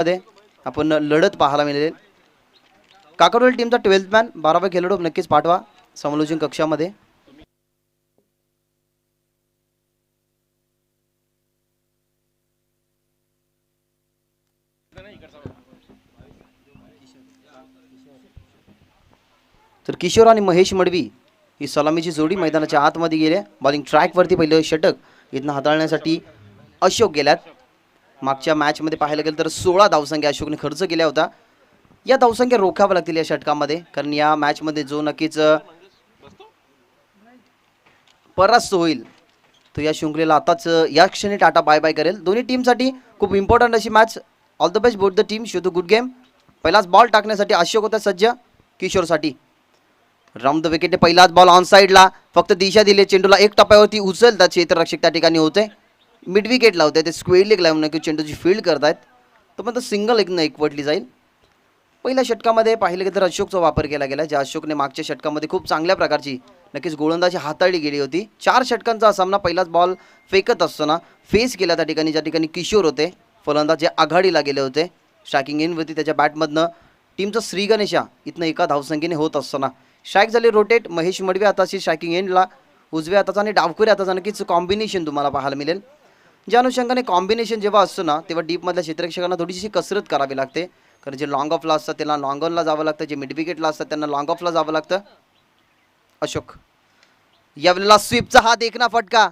मध्ये आपण लढत पाहायला मिळेल. काकडोली टीमचा 12th मॅन 12वा खेळाडू नक्कीच पाठवा समालोचन कक्षामध्ये. तर किशोर आणि महेश मडवी ही सलामीची जोडी मैदानाच्या आतमध्ये गेले. बॉलिंग ट्रॅकवरती पहिलं षटक इथनं हाताळण्यासाठी अशोक गेल्यात. मागच्या मॅचमध्ये पाहायला गेलं तर 16 धावसंख्या अशोकने खर्च केल्या होता. या धावसंख्या रोखाव्या लागतील या षटकामध्ये, कारण या मॅचमध्ये जो नक्कीच परास्त होईल तो या शृंखलेला आताच या क्षणी टाटा बाय बाय करेल. दोन्ही टीमसाठी खूप इम्पॉर्टंट अशी match. All the best both the team, show the good game. पहिलाच बॉल टाकण्यासाठी अशोक होता सज्ज. किशोरसाठी राऊंड द विकेट, पहिलाच बॉल ऑन साईडला, फक्त दिशा दिली चेंडूला एक टप्प्यावरती उचलतात क्षेत्ररक्षक त्या ठिकाणी होते. मिड विकेट लावते ते स्क्वेअर लेग लावून नक्की चेंडूची फील्ड करतायत. तो पण सिंगल एकवटली जाईल. पहिल्या षटकामध्ये पाहिलं गेलं तर अशोकचा वापर केला गेला, ज्या अशोकने मागच्या षटकामध्ये खूप चांगल्या प्रकारची नक्कीच गोलंदाजी हाताळली गेली होती. 4 षटकांचा सामना पहिलाच बॉल फेकत असताना फेस केला त्या ठिकाणी, ज्या ठिकाणी किशोर होते फलंदाज जे आघाडीला गेले होते. स्ट्रायकिंग इनवरती त्याच्या बॅटमधनं टीमचा श्री गणेशा इथनं एका धावसंख्येने होत असताना स्ट्राईक झाले रोटेट. महेश मडवी आताची स्ट्रायकिंग एंडला, उजव्या हाताचा आणि डावखुऱ्या हाताचा नक्कीच कॉम्बिनेशन तुम्हाला पाहायला मिळेल. ज्या अनुषंगाने कॉम्बिनेशन जेव्हा असतं ना तेव्हा डीपमधल्या क्षेत्ररक्षकांना थोडीशी कसरत करावी लागते, कारण जे लॉंग ऑफला असतात त्यांना लॉंग ऑनला जावं लागतं, जे मिड विकेटला असतात त्यांना लॉंग ऑफला जावं लागतं. अशोक यावेळेला स्वीपचा हा देखना फटका,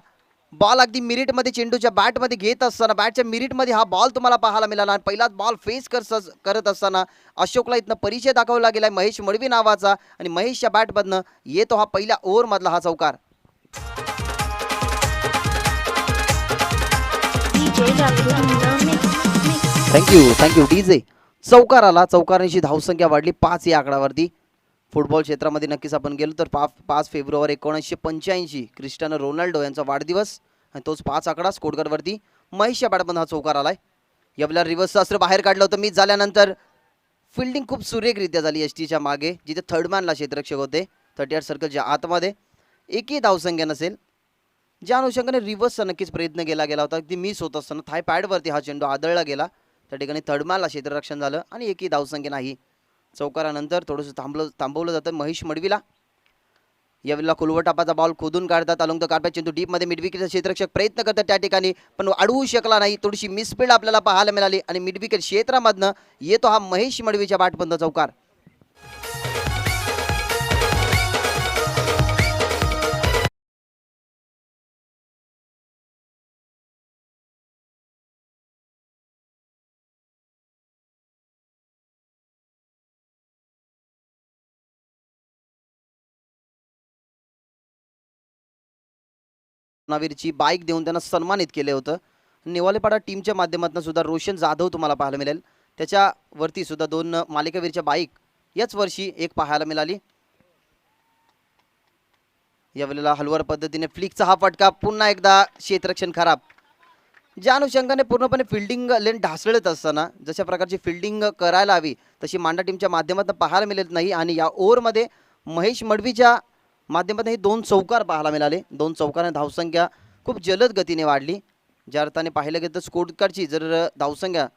बॉल अगदी मिरिटमध्ये चेंडूच्या बॅटमध्ये घेत असताना बॅटच्या मिरिटमध्ये हा बॉल तुम्हाला पाहायला मिळाला. आणि पहिलाच बॉल फेस करत असताना अशोकला इथनं परिचय दाखवला गेलाय महेश मडवी नावाचा, आणि महेशच्या बॅटमधनं येतो हा पहिल्या ओव्हरमधला हा चौकार. Thank you DJ. चौकार आला. चौकारांची धावसंख्या वाढली 5 या आकड्यावरती. फुटबॉल क्षेत्रामध्ये नक्कीच आपण गेलो तर 5 फेब्रुवारी 1985 क्रिस्टियानो रोनाल्डो यांचा वाढदिवस, आणि तोच 5 आकडा स्कोरकार्डवरती महेशच्या बॅटमधून हा चौकार आलाय. यावेळेला रिव्हर्स अस्त्र बाहेर काढलं होतं मिस झाल्यानंतर. फिल्डिंग खूप सुरेखरित्या झाली एस टीच्या मागे, जिथे थर्ड मॅनला क्षेत्ररक्षक होते 38 सर्कलच्या आतमध्ये. एकही धावसंख्या नसेल. ज्या अनुषंगाने रिव्हर्सचा नक्कीच प्रयत्न केला गेला होता, अगदी मिस होत असताना थाय पॅडवरती हा चेंडू आदळला गेला. त्या ठिकाणी थर्ड मॅनला क्षेत्ररक्षण झालं आणि एकही धावसंख्या नाही. चौकारानंतर थोडंसं थांबवलं जातं महेश मडवीला. यावेळेला कुलवटापाचा बॉल खोदून काढतात अलॉंग द कार्पेट. चेंडू डीपमध्ये मिडविकेटचा क्षेत्ररक्षक प्रयत्न करतात त्या ठिकाणी, पण अडवू शकला नाही. थोडीशी मिसफील्ड आपल्याला पाहायला मिळाली आणि मिडविकेट क्षेत्रामधनं येतो हा महेश मडवीच्या बॅटमधनं चौकार. नावीरची बाईक देऊन त्यांना सन्मानित केले होतं. नेवालेपाडा टीमच्या माध्यमातून सुद्धा रोशन जाधव तुम्हाला पाहायला मिळेल. त्याच्यावरती सुद्धा 2 मालिकावीरच्या बाईक याच वर्षी एक पाहायला मिळाली. यावेळेला हलवार पद्धतीने फ्लिकचा हा फटका, पुन्हा एकदा क्षेत्ररक्षण खराब. ज्या अनुषंगाने पूर्णपणे फिल्डिंग लेन ढासळत असताना जशा प्रकारची फिल्डिंग करायला हवी तशी मांडा टीमच्या माध्यमातून पाहायला मिळत नाही. आणि या ओव्हरमध्ये महेश मडवीच्या माध्यमातून हे 2 चौकार पाहायला मिळाले. 2 चौकाराने धावसंख्या खूप जलद गतीने वाढली. ज्या अर्थाने पाहिलं गेलं तर स्कोरकार्डची जर धावसंख्या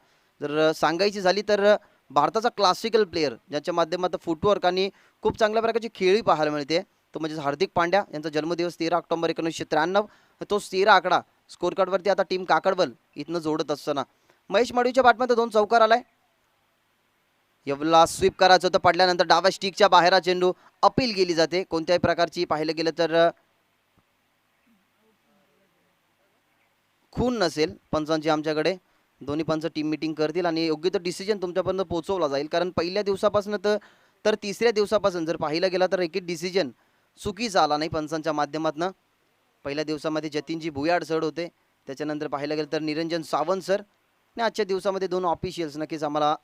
जर सांगायची झाली तर भारताचा क्लासिकल प्लेयर ज्याच्या माध्यमातून फुटवर्क आणि खूप चांगल्या प्रकारची खेळी पाहायला मिळते तो म्हणजे हार्दिक पांड्या यांचा जन्मदिवस 13 ऑक्टोबर 1993. तोच 13 आकडा स्कोरकार्डवरती आता टीम काकडवल इथनं जोडत असताना महेश मडवीच्या बॅटमध्ये 2 चौकार आलाय. यावेळेला स्वीप करायचं होतं, पडल्यानंतर डाव्या स्टिकच्या बाहेर चेंडू अपील केली जाते. कोणत्याही प्रकारची पाहिलं गेलं तर खून नसेल पंचांची आमच्याकडे. दोन्ही पंच टीम मीटिंग करतील आणि योग्य तो डिसिजन तुमच्यापर्यंत पोहोचवला जाईल. कारण पहिल्या दिवसापासून तर तिसऱ्या दिवसापासून जर पाहिलं गेला तर एक डिसिजन चुकीचा आला नाही पंचांच्या माध्यमातून. पहिल्या दिवसामध्ये जतीनजी भुयाड सर होते, त्याच्यानंतर पाहायला गेलं तर निरंजन सावंत सर, आणि आजच्या दिवसामध्ये 2 ऑफिशियल्स नक्कीच आम्हाला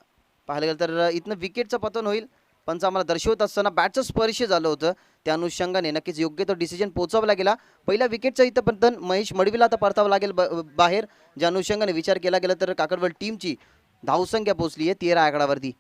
पाहायला गेलं तर इथनं विकेटचं पतन होईल पंच आम्हाला दर्शवत असताना बॅटचं स्पर्श झालं होतं. त्या अनुषंगाने नक्कीच योग्य तो डिसिजन पोहोचवला गेला. पहिल्या विकेटचं इथं पतन महेश मडवीला आता परतावं लागेल बाहेर. ज्या अनुषंगाने विचार केला गेला तर काकडवल टीमची धावसंख्या पोहोचली आहे 13 आकड्यावरती.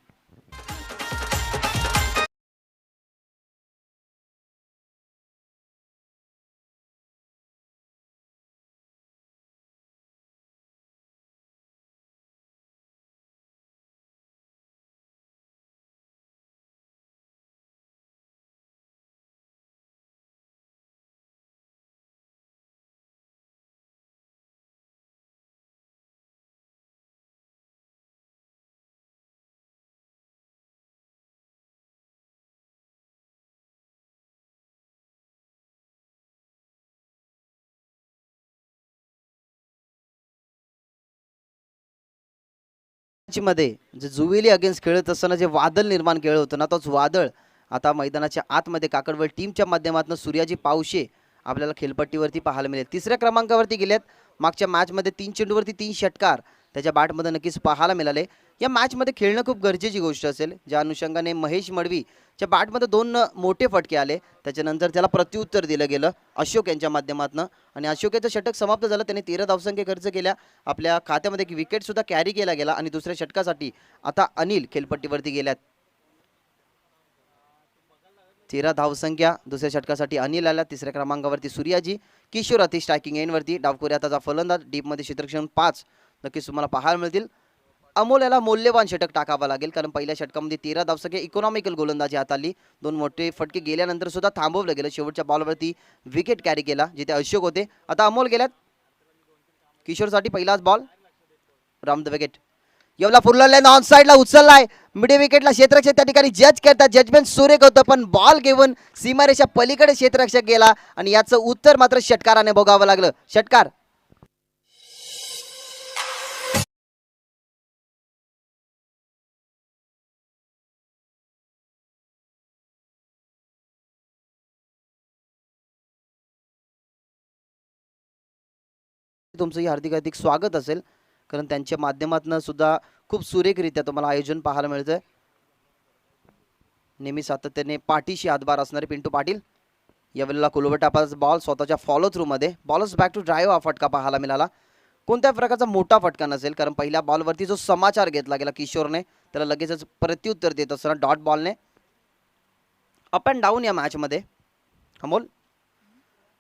मध्ये जे जुवेली अगेन्स्ट खेळत असताना जे वादळ निर्माण केलं होतं ना, तोच वादळ आता मैदानाच्या आतमध्ये काकडवळ टीमच्या माध्यमातून सूर्याजी पावशे आपल्याला खेळपट्टीवरती पाहायला मिळेल. तिसऱ्या क्रमांकावरती गेलेत. मागच्या मॅचमध्ये 3 चेंडूवरती 3 षटकार त्याच्या बॅटमध्ये नक्कीच पाहायला मिळाले. या मॅचमध्ये खेळणं खूप गरजेची गोष्ट असेल. ज्या अनुषंगाने महेश मडवीच्या बॅटमध्ये 2 मोठे फटके आले. त्याच्यानंतर त्याला प्रत्युत्तर दिलं गेलं अशोक यांच्या माध्यमातून आणि अशोकाचं षटक समाप्त झालं. त्याने 13 धावसंख्या खर्च केल्या. आपल्या खात्यामध्ये एक विकेट सुद्धा कॅरी केला गेला आणि दुसऱ्या षटकासाठी आता अनिल खेळपट्टीवरती गेल्यात. 13 धावसंख्या दुसऱ्या षटकासाठी अनिल आला. तिसऱ्या क्रमांकावरती सूर्याजी. किशोर अति स्ट्रायकिंग एंडवरती डावखोरी हाताचा फलंदाज. डीपमध्ये क्षेत्ररक्षण 5 नक्कीच तुम्हाला पाहायला मिळतील. अमोल याला मौल्यवान षटक टाकावं लागेल कारण पहिल्या षटकामध्ये 13 धावसंख्या इकॉनॉमिकल गोलंदाजी हाताळली. 2 मोठे फटके गेल्यानंतर सुद्धा थांबवलं गेलं. शेवटच्या बॉलवरती विकेट कॅरी केला जिथे अशोक होते. आता अमोल गेल्यात. किशोरसाठी पहिलाच बॉल. Ram the wicket. एवढा फुलला ऑन साइडला उचललाय. मिड विकेटला क्षेत्ररक्षक त्या ठिकाणी जज करतात. जजमेंट सुरेख होतं पण बॉल घेऊन सीमारेषा पलीकडे क्षेत्ररक्षक गेला आणि याचं उत्तर मात्र षटकाराने भोगावं लागलं. षटकार. तुमचंही हार्दिक हार्दिक स्वागत असेल कारण त्यांच्या माध्यमातून सुद्धा खूप सुरेखरित्या तुम्हाला आयोजन पाहायला मिळतंय. नेहमी सातत्याने पाठीशी हातभार असणारे पिंटू पाटील. यावेळेला कुलवटापाचा बॉल स्वतःच्या फॉलो थ्रू मध्ये बॉलच बॅक टू ड्राईव्ह हा फटका पाहायला मिळाला. कोणत्या प्रकारचा मोठा फटका नसेल कारण पहिल्या बॉलवरती जो समाचार घेतला गेला किशोरने त्याला लगेचच प्रत्युत्तर देत असताना डॉट बॉलने अप अँड डाऊन या मॅचमध्ये अमोल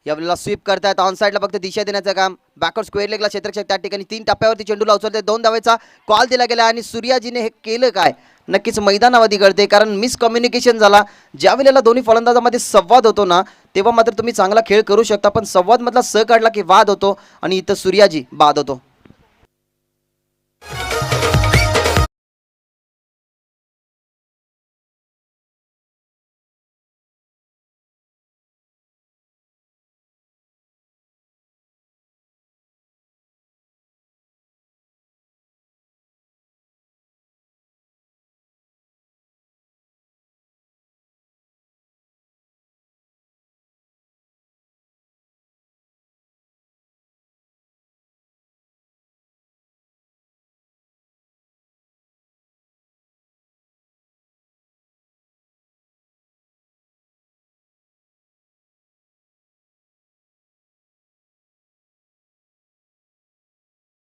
यावेळेला स्वीप करतायत. ऑन साइडला फक्त दिशा देण्याचं काम. बॅकवर्ड स्क्वेअर लेगला क्षेत्ररक्षक त्या ठिकाणी 3 टप्प्यावरती चेंडूला उचलते. 2 धावेचा कॉल दिला गेला आणि सूर्याजीने हे केलं काय नक्कीच मैदानावधी कळते कारण मिसकम्युनिकेशन झाला. ज्या वेळेला दोन्ही फलंदाजामध्ये संवाद होतो ना तेव्हा मात्र तुम्ही चांगला खेळ करू शकता पण संवाद मधला स काढला की वाद होतो आणि इथं सूर्याजी बाद होतो.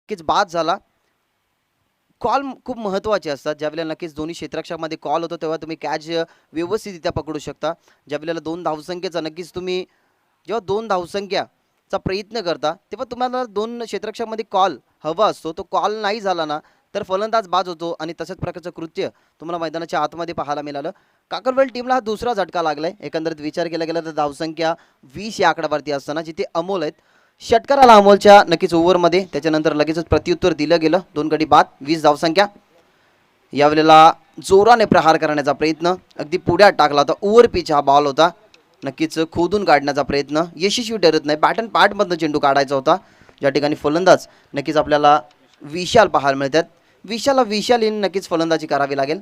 नक्कीच बाद झाला. कॉल खूप महत्त्वाचे असतात. ज्यावेळेला नक्कीच दोन्ही क्षेत्ररक्षकामध्ये कॉल होतो तेव्हा तुम्ही कॅच व्यवस्थितरित्या पकडू शकता. ज्यावेळेला 2 धावसंख्येचा नक्कीच तुम्ही जेव्हा 2 धावसंख्याचा प्रयत्न करता तेव्हा तुम्हाला 2 क्षेत्ररक्षकामध्ये कॉल हवा असतो. तो कॉल नाही झाला ना तर फलंदाज बाद होतो आणि तशाच प्रकारचं कृत्य तुम्हाला मैदानाच्या आतमध्ये पाहायला मिळालं. काकरवेल टीमला हा दुसरा झटका लागलाय. एकंदरीत विचार केला गेला तर धावसंख्या 20 या आकड्यावरती असताना जिथे अमोल आहेत. षटकाराला अमोलच्या नक्कीच ओव्हरमध्ये त्याच्यानंतर लगेचच प्रत्युत्तर दिलं गेलं. 2 गडी बाद 20 धावसंख्या. यावेळेला जोराने प्रहार करण्याचा प्रयत्न अगदी पुढ्यात टाकला होता. ओव्हर पिच हा बॉल होता. नक्कीच खोदून काढण्याचा प्रयत्न यशस्वी ठरत नाही. बॅट अँड पार्टमधनं चेंडू काढायचा होता. ज्या ठिकाणी फलंदाज नक्कीच आपल्याला विशाल पाहायला मिळतात. विशाल इन नक्कीच फलंदाजी करावी लागेल.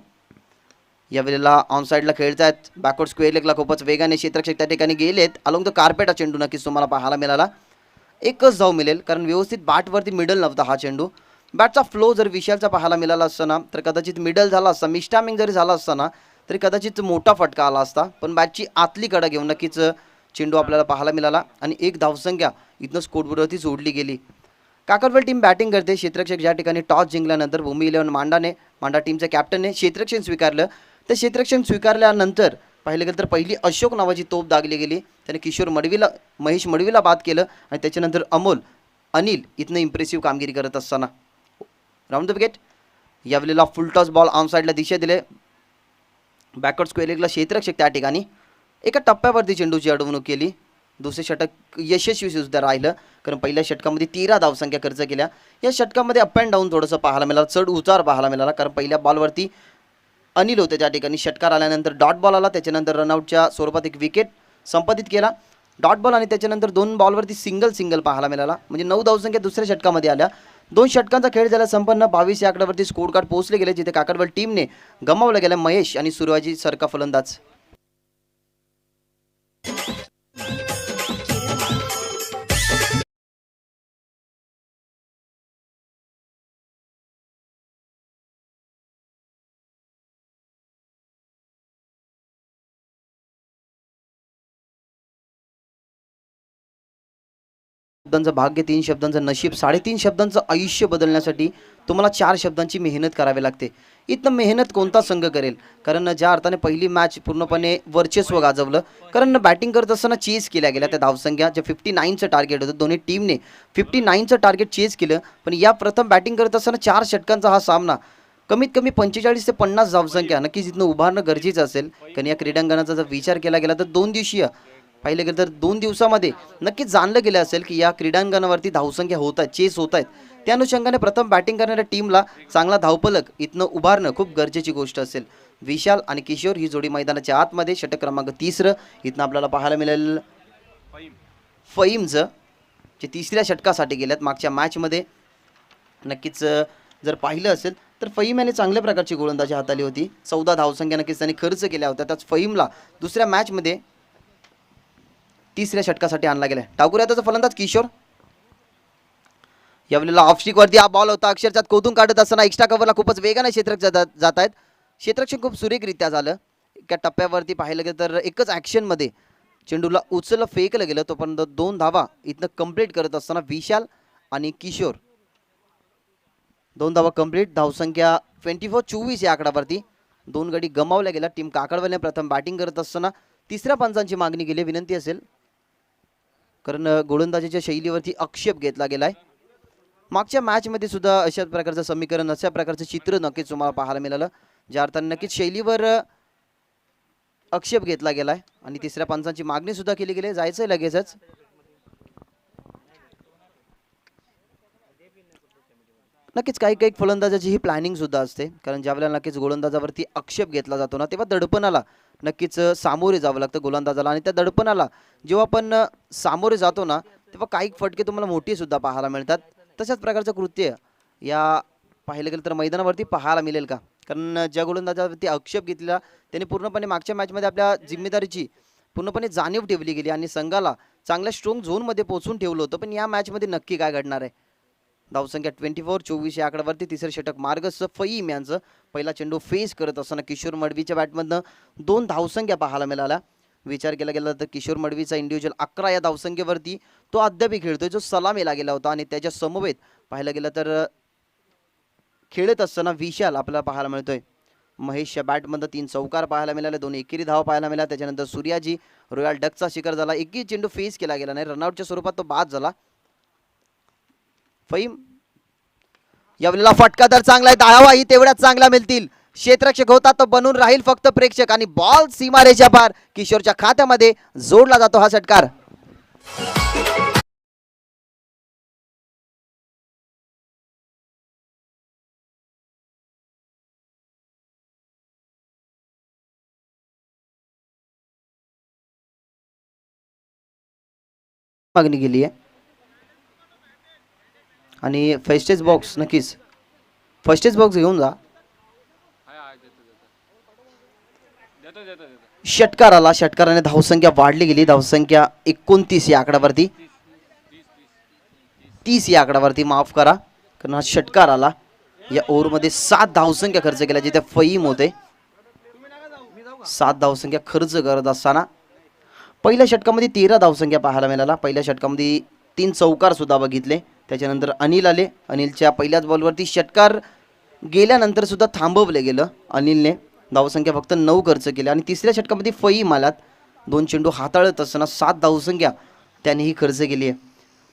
यावेळेला ऑन साइडला खेळत आहेत. बॅकवर्ड स्क्वेअर लेगला खूपच वेगाने क्षेत्ररक्षक त्या ठिकाणी गेलेत. अलोंग द कार्पेट हा चेंडू नक्कीच तुम्हाला पाहायला मिळाला. एकच धाव मिळेल कारण व्यवस्थित बॅटवरती मिडल नव्हता हा चेंडू. बॅटचा फ्लो जर विशालचा पाहायला मिळाला असताना तर कदाचित मिडल झाला असता. मिस्टामिंग जरी झाला असताना तरी कदाचित मोठा फटका आला असता पण बॅटची आतली कडा घेऊन नक्कीच चेंडू आपल्याला पाहायला मिळाला आणि 1 धावसंख्या इथनं स्कोरबोर्डवरती जोडली गेली. काकरवेल टीम बॅटिंग करते. क्षेत्ररक्षक ज्या ठिकाणी टॉस जिंकल्यानंतर भूमी 11 मांडा टीमच्या कॅप्टनने क्षेत्ररक्षण स्वीकारलं. तर क्षेत्ररक्षण स्वीकारल्यानंतर पाहिलं गेलं तर पहिली अशोक नावाची तोप दागली गेली. त्याने किशोर मडवीला महेश मडवीला बाद केलं आणि त्याच्यानंतर अनिल इथनं इम्प्रेसिव्ह कामगिरी करत असताना राऊंड द विकेट. यावेळेला फुल टॉस बॉल ऑन साइडला दिशा दिले. बॅकवर्ड स्क्वेअर लेगला क्षेत्ररक्षक त्या ठिकाणी एका टप्प्यावरती चेंडूची अडवणूक केली. दुसरे षटक यशस्वी सुद्धा राहिलं कारण पहिल्या षटकामध्ये 13 धावसंख्या खर्च केल्या. या षटकामध्ये अप अँड डाऊन थोडंसं पाहायला मिळालं. चढ उतार पाहायला मिळाला कारण पहिल्या बॉलवरती अनिल होते त्या ठिकाणी. षटकार आल्यानंतर डॉट बॉल आला. त्याच्यानंतर रनआउटच्या स्वरूपात एक विकेट संपादित केला. डॉट बॉल आणि त्याच्यानंतर 2 बॉलवरती सिंगल पाहायला मिळाला. म्हणजे 9 धावसंख्या दुसऱ्या षटकामध्ये आल्या. 2 षटकांचा खेळ झाला संपन्न. 22 या आकड्यावरती स्कोर कार्ड पोहोचले गेले, जिथे काकडवल टीमने गमावला गेला महेश आणि सूर्यवाजी सरका फलंदाज. शब्दांचं भाग्य, 3 शब्दांचं नशीब, 3.5 शब्दांचं आयुष्य बदलण्यासाठी तुम्हाला 4 शब्दांची मेहनत करावी लागते. इथं मेहनत कोणता संघ करेल? कारण ज्या अर्थाने पहिली मॅच पूर्णपणे वर्चस्व गाजवलं, कारण बॅटिंग करत असताना चेस केल्या गेल्या त्या धावसंख्या, जे 59चं टार्गेट होतं, दोन्ही टीमने 59चं टार्गेट चेस केलं. पण या प्रथम बॅटिंग करत असताना 4 षटकांचा हा सामना, कमीत कमी 45 ते 50 धावसंख्या नक्कीच इथनं उभारणं गरजेचं असेल. कारण या क्रीडांगणाचा जर विचार केला गेला तर 2 दिवसीय पाहिलं गेलं तर 2 दिवसामध्ये नक्कीच जाणलं गेलं असेल की या क्रीडांगणावरती धावसंख्या होत आहेत, चेस होत आहेत. त्या अनुषंगाने प्रथम बॅटिंग करणाऱ्या टीमला चांगला धावफलक इथनं उभारणं खूप गरजेची गोष्ट असेल. विशाल आणि किशोर ही जोडी मैदानाच्या आतमध्ये, षटक क्रमांक 3 इथनं आपल्याला पाहायला मिळेल फहीमचं, जे 3ऱ्या षटकासाठी गेल्यात. मागच्या मॅचमध्ये नक्कीच जर पाहिलं असेल तर फहीम याने चांगल्या प्रकारची गोलंदाजी हाताळली होती. 14 धावसंख्या नक्कीच त्यांनी खर्च केल्या होत्या. त्याच फहीमला दुसऱ्या मॅचमध्ये 3ऱ्या षटकासाठी आणला गेला. टाकूया त्याचा फलंदाज किशोर. यावेळेला ऑफ स्टिक वरती हा बॉल होता, अक्षरशः कोतून काढत असताना एक्स्ट्रा कव्हरला खूपच वेगाने क्षेत्ररक्षक जात आहेत. क्षेत्ररक्षण खूप सुरेखरित्या झालं. एका टप्प्यावरती पाहिलं गेलं तर एकच ॲक्शनमध्ये चेंडूला उचललं, फेकलं गेलं. तोपर्यंत 2 धावा इथनं कंप्लीट करत असताना विशाल आणि किशोर 2 धावा कंप्लीट. धावसंख्या 24-24 या आकड्यावरती 2 गडी गमावल्या गेल्या. टीम काकडवलने प्रथम बॅटिंग करत असताना 3ऱ्या पंचांची मागणी केली. विनंती असेल, कारण गोलंदाजीच्या शैलीवरती आक्षेप घेतला गेलाय. मागच्या मॅचमध्ये सुद्धा अशाच प्रकारचं समीकरण, अशा प्रकारचं चित्र नक्कीच तुम्हाला पाहायला मिळालं, ज्या अर्थाने नक्कीच शैलीवर आक्षेप घेतला गेलाय आणि 3ऱ्या पंचांची मागणी सुद्धा केली गेली. जायचंय लगेचच. नक्कीच काही काही फलंदाजाची ही प्लॅनिंग सुद्धा असते, कारण ज्यावेळेला नक्कीच गोलंदाजावरती आक्षेप घेतला जातो ना, तेव्हा दडपणाला नक्कीच सामोरे जावं लागतं गोलंदाजाला. आणि त्या दडपणाला जेव्हा आपण सामोरे जातो ना, तेव्हा काही फटके तुम्हाला मोठी सुद्धा पाहायला मिळतात. तशाच प्रकारचं कृत्य या पाहिलं गेलं तर मैदानावरती पाहायला मिळेल का? कारण ज्या गोलंदाजावरती आक्षेप घेतला त्याने पूर्णपणे मागच्या मॅचमध्ये आपल्या जिम्मेदारीची पूर्णपणे जाणीव ठेवली गेली आणि संघाला चांगल्या स्ट्रॉंग झोनमध्ये पोहोचून ठेवलं होतं. पण या मॅचमध्ये नक्की काय घडणार आहे? धावसंख्या 24-24 या आकड्यावरती 3रं षटक मार्गस्थ फहीम यांचं. पहिला चेंडू फेस करत असताना किशोर मडवीच्या बॅटमधनं 2 धावसंख्या पाहायला मिळाल्या. विचार केला गेला तर किशोर मडवीचा इंडिव्हिज्युअल 11 या धावसंख्येवरती तो अद्यापही खेळतोय, जो सलामीला गेला होता. आणि त्याच्या समवेत पाहायला गेलं तर खेळत असताना विशाल आपल्याला पाहायला मिळतोय. महेशच्या बॅटमधनं 3 चौकार पाहायला मिळाले, 2 एकेरी धावा पाहायला मिळाल्या. त्याच्यानंतर सूर्याजी रॉयल डकचा शिकार झाला. एकही चेंडू फेस केला गेला नाही, रनआउटच्या स्वरूपात तो बाद झाला. फहीम यावेळेला फटका तर चांगला आहे, धावाही तेवढ्याच चांगल्या मिळतील. क्षेत्ररक्षक होता तो बनून राहील फक्त प्रेक्षक आणि बॉल सीमारेषा पार किशोरच्या खात्यामध्ये जोडला जातो हा षटकार. मागणी गेली आहे आणि फर्स्टेज बॉक्स, नक्कीच फर्स्टेज बॉक्स घेऊन जा. षटकार आला, षटकाराने धावसंख्या वाढली गेली. धावसंख्या 29 या आकड्यावरती, 30 या आकड्यावरती, माफ करा, कारण हा षटकार आला. या ओव्हरमध्ये 7 धावसंख्या खर्च केल्या, जिथे फहीम होते. 7 धावसंख्या खर्च करत असताना पहिल्या षटकामध्ये 13 धावसंख्या पाहायला मिळाला. पहिल्या षटकामध्ये 3 चौकार सुद्धा बघितले. त्याच्यानंतर अनिल आले. अनिलच्या पहिल्याच बॉलवरती षटकार गेल्यानंतर सुद्धा थांबवलं गेलं अनिलने. धावसंख्या फक्त 9 खर्च केल्या. आणि 3ऱ्या षटकामध्ये फहीम आलात. 2 चेंडू हाताळत असताना 7 धावसंख्या त्यांनीही खर्च केली आहे.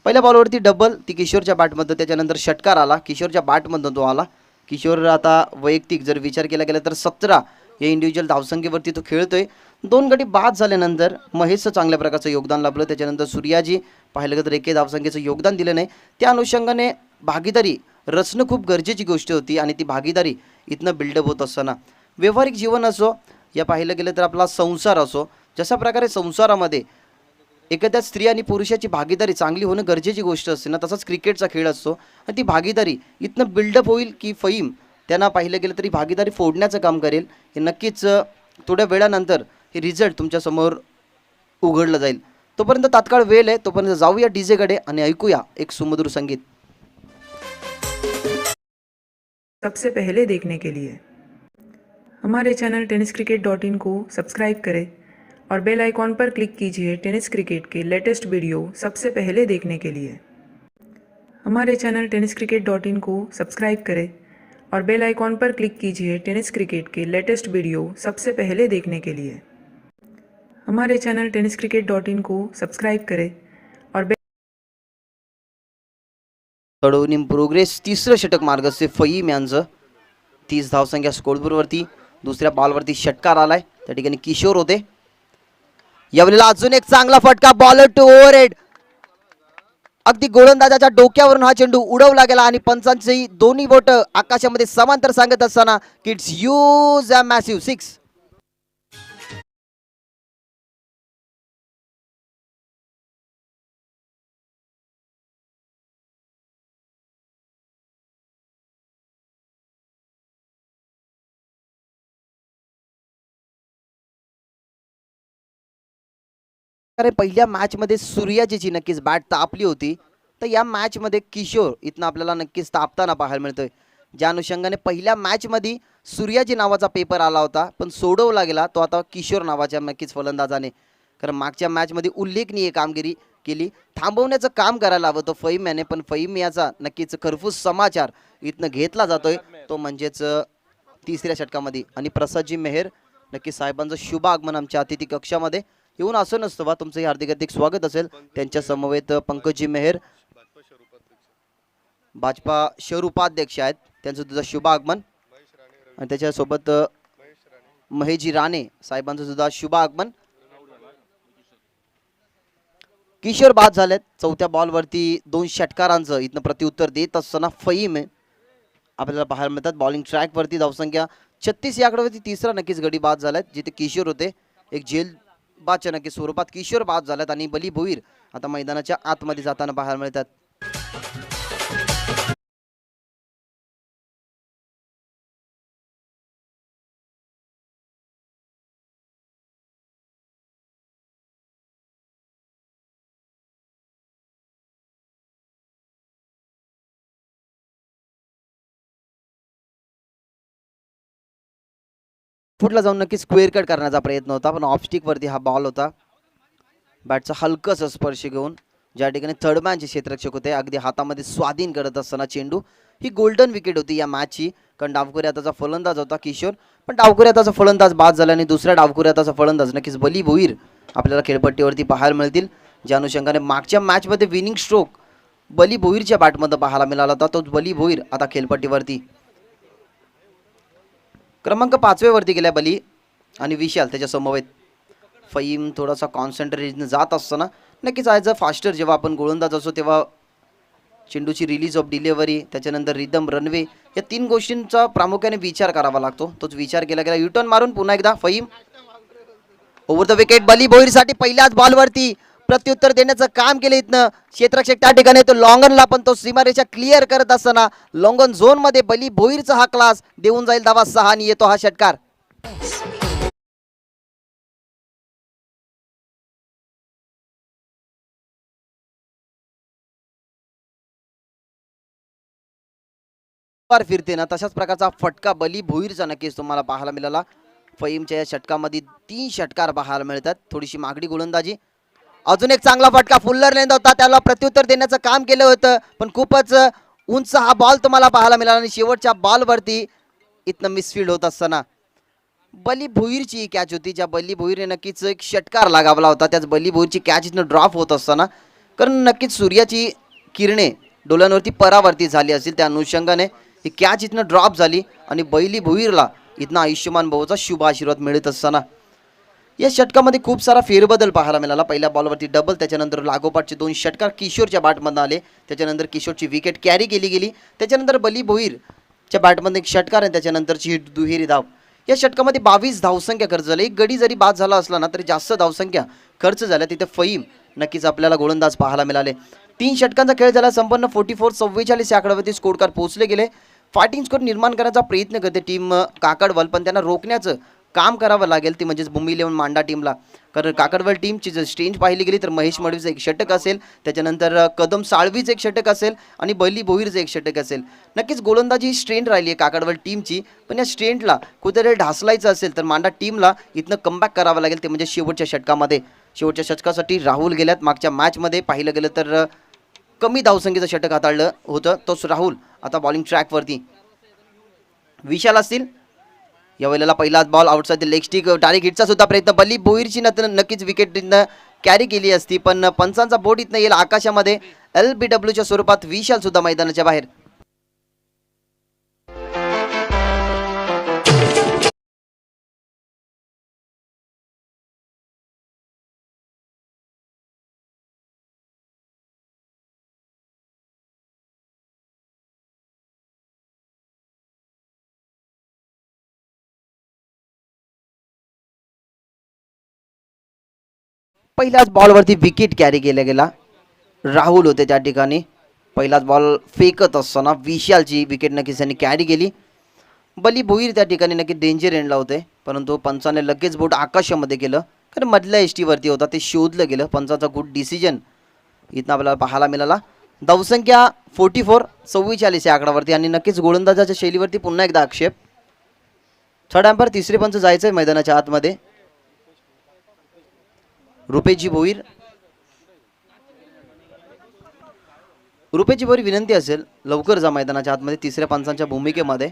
पहिल्या बॉलवरती डबल ती किशोरच्या बॅटमधनं, त्याच्यानंतर षटकार आला, किशोरच्या बॅटमधनं तो आला. किशोर आता वैयक्तिक जर विचार केला गेला तर 17 या इंडिव्हिज्युअल धावसंख्येवरती तो खेळतोय. 2 गडी बाद झाल्यानंतर महेशचं चांगल्या प्रकारचं योगदान लाभलं. त्याच्यानंतर सूर्याजी पाहिलं तर एके धावसंख्येचं योगदान दिलं नाही. त्या अनुषंगाने भागीदारी रचणं खूप गरजेची गोष्ट होती आणि ती भागीदारी इथनं बिल्डअप होत असताना व्यावहारिक जीवन असो या पाहिलं गेलं तर आपला संसार असो, जशा प्रकारे संसारामध्ये एखाद्या स्त्री आणि पुरुषाची भागीदारी चांगली होणं गरजेची गोष्ट असते ना, तसाच क्रिकेटचा खेळ असतो आणि ती भागीदारी इथनं बिल्डअप होईल की फहीम त्यांना पाहिलं गेलं तरी भागीदारी फोडण्याचं काम करेल. हे नक्कीच थोड्या वेळानंतर हे रिझल्ट तुमच्यासमोर उघडलं जाईल. तोपर्यंत तात्काळ वेळ आहे, तोपर्यंत जाऊया डीजेकडे आणि ऐकूया एक सुमधुर संगीत. सबसे पहले देखने के लिए हमारे चैनल tenniscricket.in को सब्सक्राइब करें और बेल आइकॉन पर क्लिक कीजिए टेनिस क्रिकेट के लेटेस्ट वीडियो सबसे पहले देखने के लिए. हमारे चैनल tenniscricket.in को सब्सक्राइब करें और बेल आइकॉन पर क्लिक कीजिए टेनिस क्रिकेट के लेटेस्ट वीडियो सबसे पहले देखने के लिए. हमारे चैनल tenniscricket.in को सब्सक्राइब करें और कडून इन प्रोग्रेस. तिसरं षटक मार्गस्थ फहीम यांचं. 30 धावसंख्या स्कोरबोर्डवरती. दुसऱ्या बॉलवरती षटकार आलाय, त्या ठिकाणी किशोर होते. यावेळेला अजून एक चांगला फटका, बॉलर टू ओव्हरहेड. अगदी गोलंदाजाच्या डोक्यावरून हा चेंडू उडवला गेला आणि पंचांची दोन्ही बोट आकाशामध्ये समांतर सांगत असताना किड्स यूज अ मॅसिव्ह 6. कारण पहिल्या मॅचमध्ये सूर्याची नक्कीच बॅट तापली होती, तर या मॅचमध्ये किशोर इथनं आपल्याला नक्कीच तापताना पाहायला मिळतोय. ज्या अनुषंगाने पहिल्या मॅचमध्ये सूर्याजी नावाचा पेपर आला होता पण सोडवला गेला, तो आता किशोर नावाच्या नक्कीच फलंदाजाने. कारण मागच्या मॅचमध्ये उल्लेखनीय कामगिरी केली. थांबवण्याचं काम करायला हवं तो फहीम याने, पण फहीम याचा नक्कीच खरपूस समाचार इथनं घेतला जातोय, तो म्हणजेच तिसऱ्या षटकामध्ये. आणि प्रसादजी मेहर नक्कीच साहेबांचं शुभ आगमन आमच्या अतिथी कक्षामध्ये येऊन असं नसतं बा, तुमचं हार्दिक हार्दिक स्वागत असेल. त्यांच्या समवेत पंकजी मेहर भाजपा शहर उपाध्यक्ष आहेत, त्यांचं तुझं शुभ आगमन. आणि त्याच्यासोबत महेशजी राणे साहेबांचं सुद्धा शुभ आगमन. किशोर बाद झालेत. चौथ्या बॉलवरती 2 षटकारांचं इथनं प्रत्युत्तर देत असताना फहीम आपल्याला पाहायला मिळतात. बॉलिंग ट्रॅकवरती धावसंख्या 36 या आकड्यावरती तिसरा नक्कीच गडी बाद झालाय, जिथे किशोर होते. एक जेल बादच्या नक्की स्वरूपात किशोर बाद झाल्यात आणि बली भोईर आता मैदानाच्या आतमध्ये जाताना पाहायला मिळतात. फुटला जाऊन नक्की स्क्वेअर कट करण्याचा प्रयत्न होता, पण ऑफस्टिक वरती हा बॉल होता. बॅटचा हलकासा स्पर्श घेऊन ज्या ठिकाणी थर्ड मॅनचे क्षेत्ररक्षक होते अगदी हातामध्ये स्वाधीन करत असताना चेंडू. ही गोल्डन विकेट होती या मॅचची, कारण डावखुरी हाताचा फलंदाज होता किशोर, पण डावखुरी हाताचा फलंदाज बाद झाला आणि दुसऱ्या डावखुरी हाताचा फलंदाज नक्कीच बली भोईर आपल्याला खेळपट्टीवरती पाहायला मिळतील. ज्या अनुषंगाने मागच्या मॅचमध्ये विनिंग स्ट्रोक बली भोईरच्या बॅटमध्ये पाहायला मिळाला होता, तोच बली भोईर आता खेळपट्टीवरती क्रमांक 5 वरती गेला बली आणि विशाल त्याच्या समवेत. फहीम थोडासा कॉन्सन्ट्रेशन जात असताना नक्कीच ॲज अ फास्टर जेव्हा आपण गोलंदाज असतो तेव्हा चेंडूची रिलीज ऑफ डिलिव्हरी, त्याच्यानंतर रिदम, रनवे या 3 गोष्टींचा प्रामुख्याने विचार करावा लागतो. तोच विचार केला गेला. युटर्न मारून पुन्हा एकदा फहीम ओव्हर द विकेट. बली भोईरसाठी पहिल्याच बॉलवरती प्रत्युत्तर देण्याचं काम केलं इथनं क्षेत्ररक्षक त्या ठिकाणी. तो लॉंगनला पण तो सीमारेषा क्लिअर करत असताना लॉंगन झोन मध्ये बली भोईरचा हा क्लास देऊन जाईल धावा 6 आणि येतो हा षटकार. फिरते ना तशाच प्रकारचा फटका बली भोईरचा नक्कीच तुम्हाला पाहायला मिळाला. फहीमच्या या षटकामध्ये 3 षटकार पाहायला मिळतात. थोडीशी मागडी गोलंदाजी. अजून एक चांगला फटका फुल्लर लेंथ होता, त्याला प्रत्युत्तर देण्याचं काम केलं होतं, पण खूपच उंच हा बॉल तुम्हाला पाहायला मिळाला आणि शेवटच्या बॉलवरती इथनं मिसफील्ड होत असताना बली भोईरची कॅच होती, ज्या बली भोईरने नक्कीच एक षटकार लागावला होता. त्याच बली भोईरची कॅच इथनं ड्रॉप होत असताना, कारण नक्कीच सूर्याची किरणे डोळ्यांवरती परावर्तित झाली असतील, त्या अनुषंगाने ही कॅच इथनं ड्रॉप झाली आणि बली भोईरला इथनं आयुष्यमान भाऊचा शुभ आशीर्वाद मिळत असताना या षटकामध्ये खूप सारा फेरबदल पाहायला मिळाला. पहिल्या बॉलवरती डबल, त्याच्यानंतर लागोपाठचे 2 षटकार किशोरच्या बॅटमधून आले, त्याच्यानंतर किशोरची विकेट कॅरी केली गेली, त्याच्यानंतर बली भोईरच्या बॅटमध्ये एक षटकार आणि त्याच्यानंतरची ही दुहेरी धाव. या षटकामध्ये 22 धावसंख्या खर्च झाली. एक गडी जरी बाद झाला असला ना तरी जास्त धावसंख्या खर्च झाल्या. तिथे फहीम नक्कीच आपल्याला गोलंदाज पाहायला मिळाले. 3 षटकांचा खेळ झाला संपन्न. 44-44 या आकड्यावरती स्कोर कार्ड पोहोचले गेले. फायटिंग स्कोर निर्माण करण्याचा प्रयत्न करते टीम काकडवल, पण त्यांना रोखण्याचं काम करावं लागेल ती म्हणजेच भूमी इलेव्हन मांडा टीमला. कारण काकडवल टीमची जर स्ट्रेंज पाहिली गेली तर महेश मडवीचं एक षटक असेल, त्याच्यानंतर कदम साळवीचं एक षटक असेल आणि बली भोईरचं एक षटक असेल. नक्कीच गोलंदाजी स्ट्रेंथ राहिली आहे काकडवल टीमची, पण या स्ट्रेंथला कुठेतरी ढासलायचं असेल तर मांडा टीमला इथनं कमबॅक करावं लागेल ते म्हणजे शेवटच्या षटकामध्ये. शेवटच्या षटकासाठी राहुल गेल्यात. मागच्या मॅचमध्ये पाहिलं गेलं तर कमी धावसंख्येचं षटक हाताळलं होतं, तोच राहुल आता बॉलिंग ट्रॅकवरती. विशाल असतील यावेळेला पहिलाच ball outside the leg stick, direct हिटचा सुद्धा प्रयत्न. बली भोईरची नक्कीच विकेट कॅरी केली असती, पण पंचांचा बोट इथनं येईल आकाशामध्ये. LBWच्या स्वरूपात विशाल सुद्धा मैदानाच्या बाहेर. पहिल्याच बॉलवरती विकेट कॅरी केला गेला. राहुल होते त्या ठिकाणी. पहिलाच बॉल फेकत असताना विशालची विकेट नक्कीच त्यांनी कॅरी केली. बली भोईर त्या ठिकाणी नक्की डेंजर एंडला होते, परंतु पंचाने लगेच बोट आकाशामध्ये केलं, कारण मधल्या एसटीवरती होता ते शोधलं गेलं. पंचाचा गुड डिसिजन इथं आपल्याला पाहायला मिळाला. धावसंख्या 44-44 या आकड्यावरती आणि नक्कीच गोलंदाजाच्या शैलीवरती पुन्हा एकदा आक्षेप. थर्ड अंपायर तिसरे पंच जायचंय मैदानाच्या आतमध्ये. रुपेशजी भोईर, रुपेशजी भोईर विनंती असेल लवकर जा मैदानाच्या आतमध्ये तिसऱ्या पंचांच्या भूमिकेमध्ये.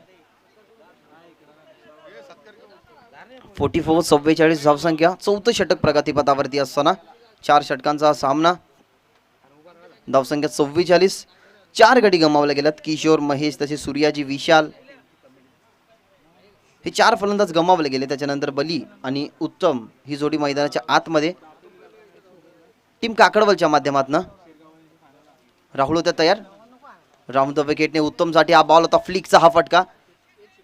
44-44 धावसंख्या, चौथं षटक प्रगतीपथावरती असताना 4 षटकांचा सामना. धावसंख्या 44, 4 गडी गमावल्या गेल्यात. किशोर, महेश तसे सूर्याजी, विशाल हे 4 फलंदाज गमावले गेले. त्याच्यानंतर बली आणि उत्तम ही जोडी मैदानाच्या आतमध्ये टीम काकडवलच्या माध्यमातून. राहुल होत्या तयार. राऊंड द विकेटने उत्तमसाठी हा बॉल होता. फ्लिकचा हा फटका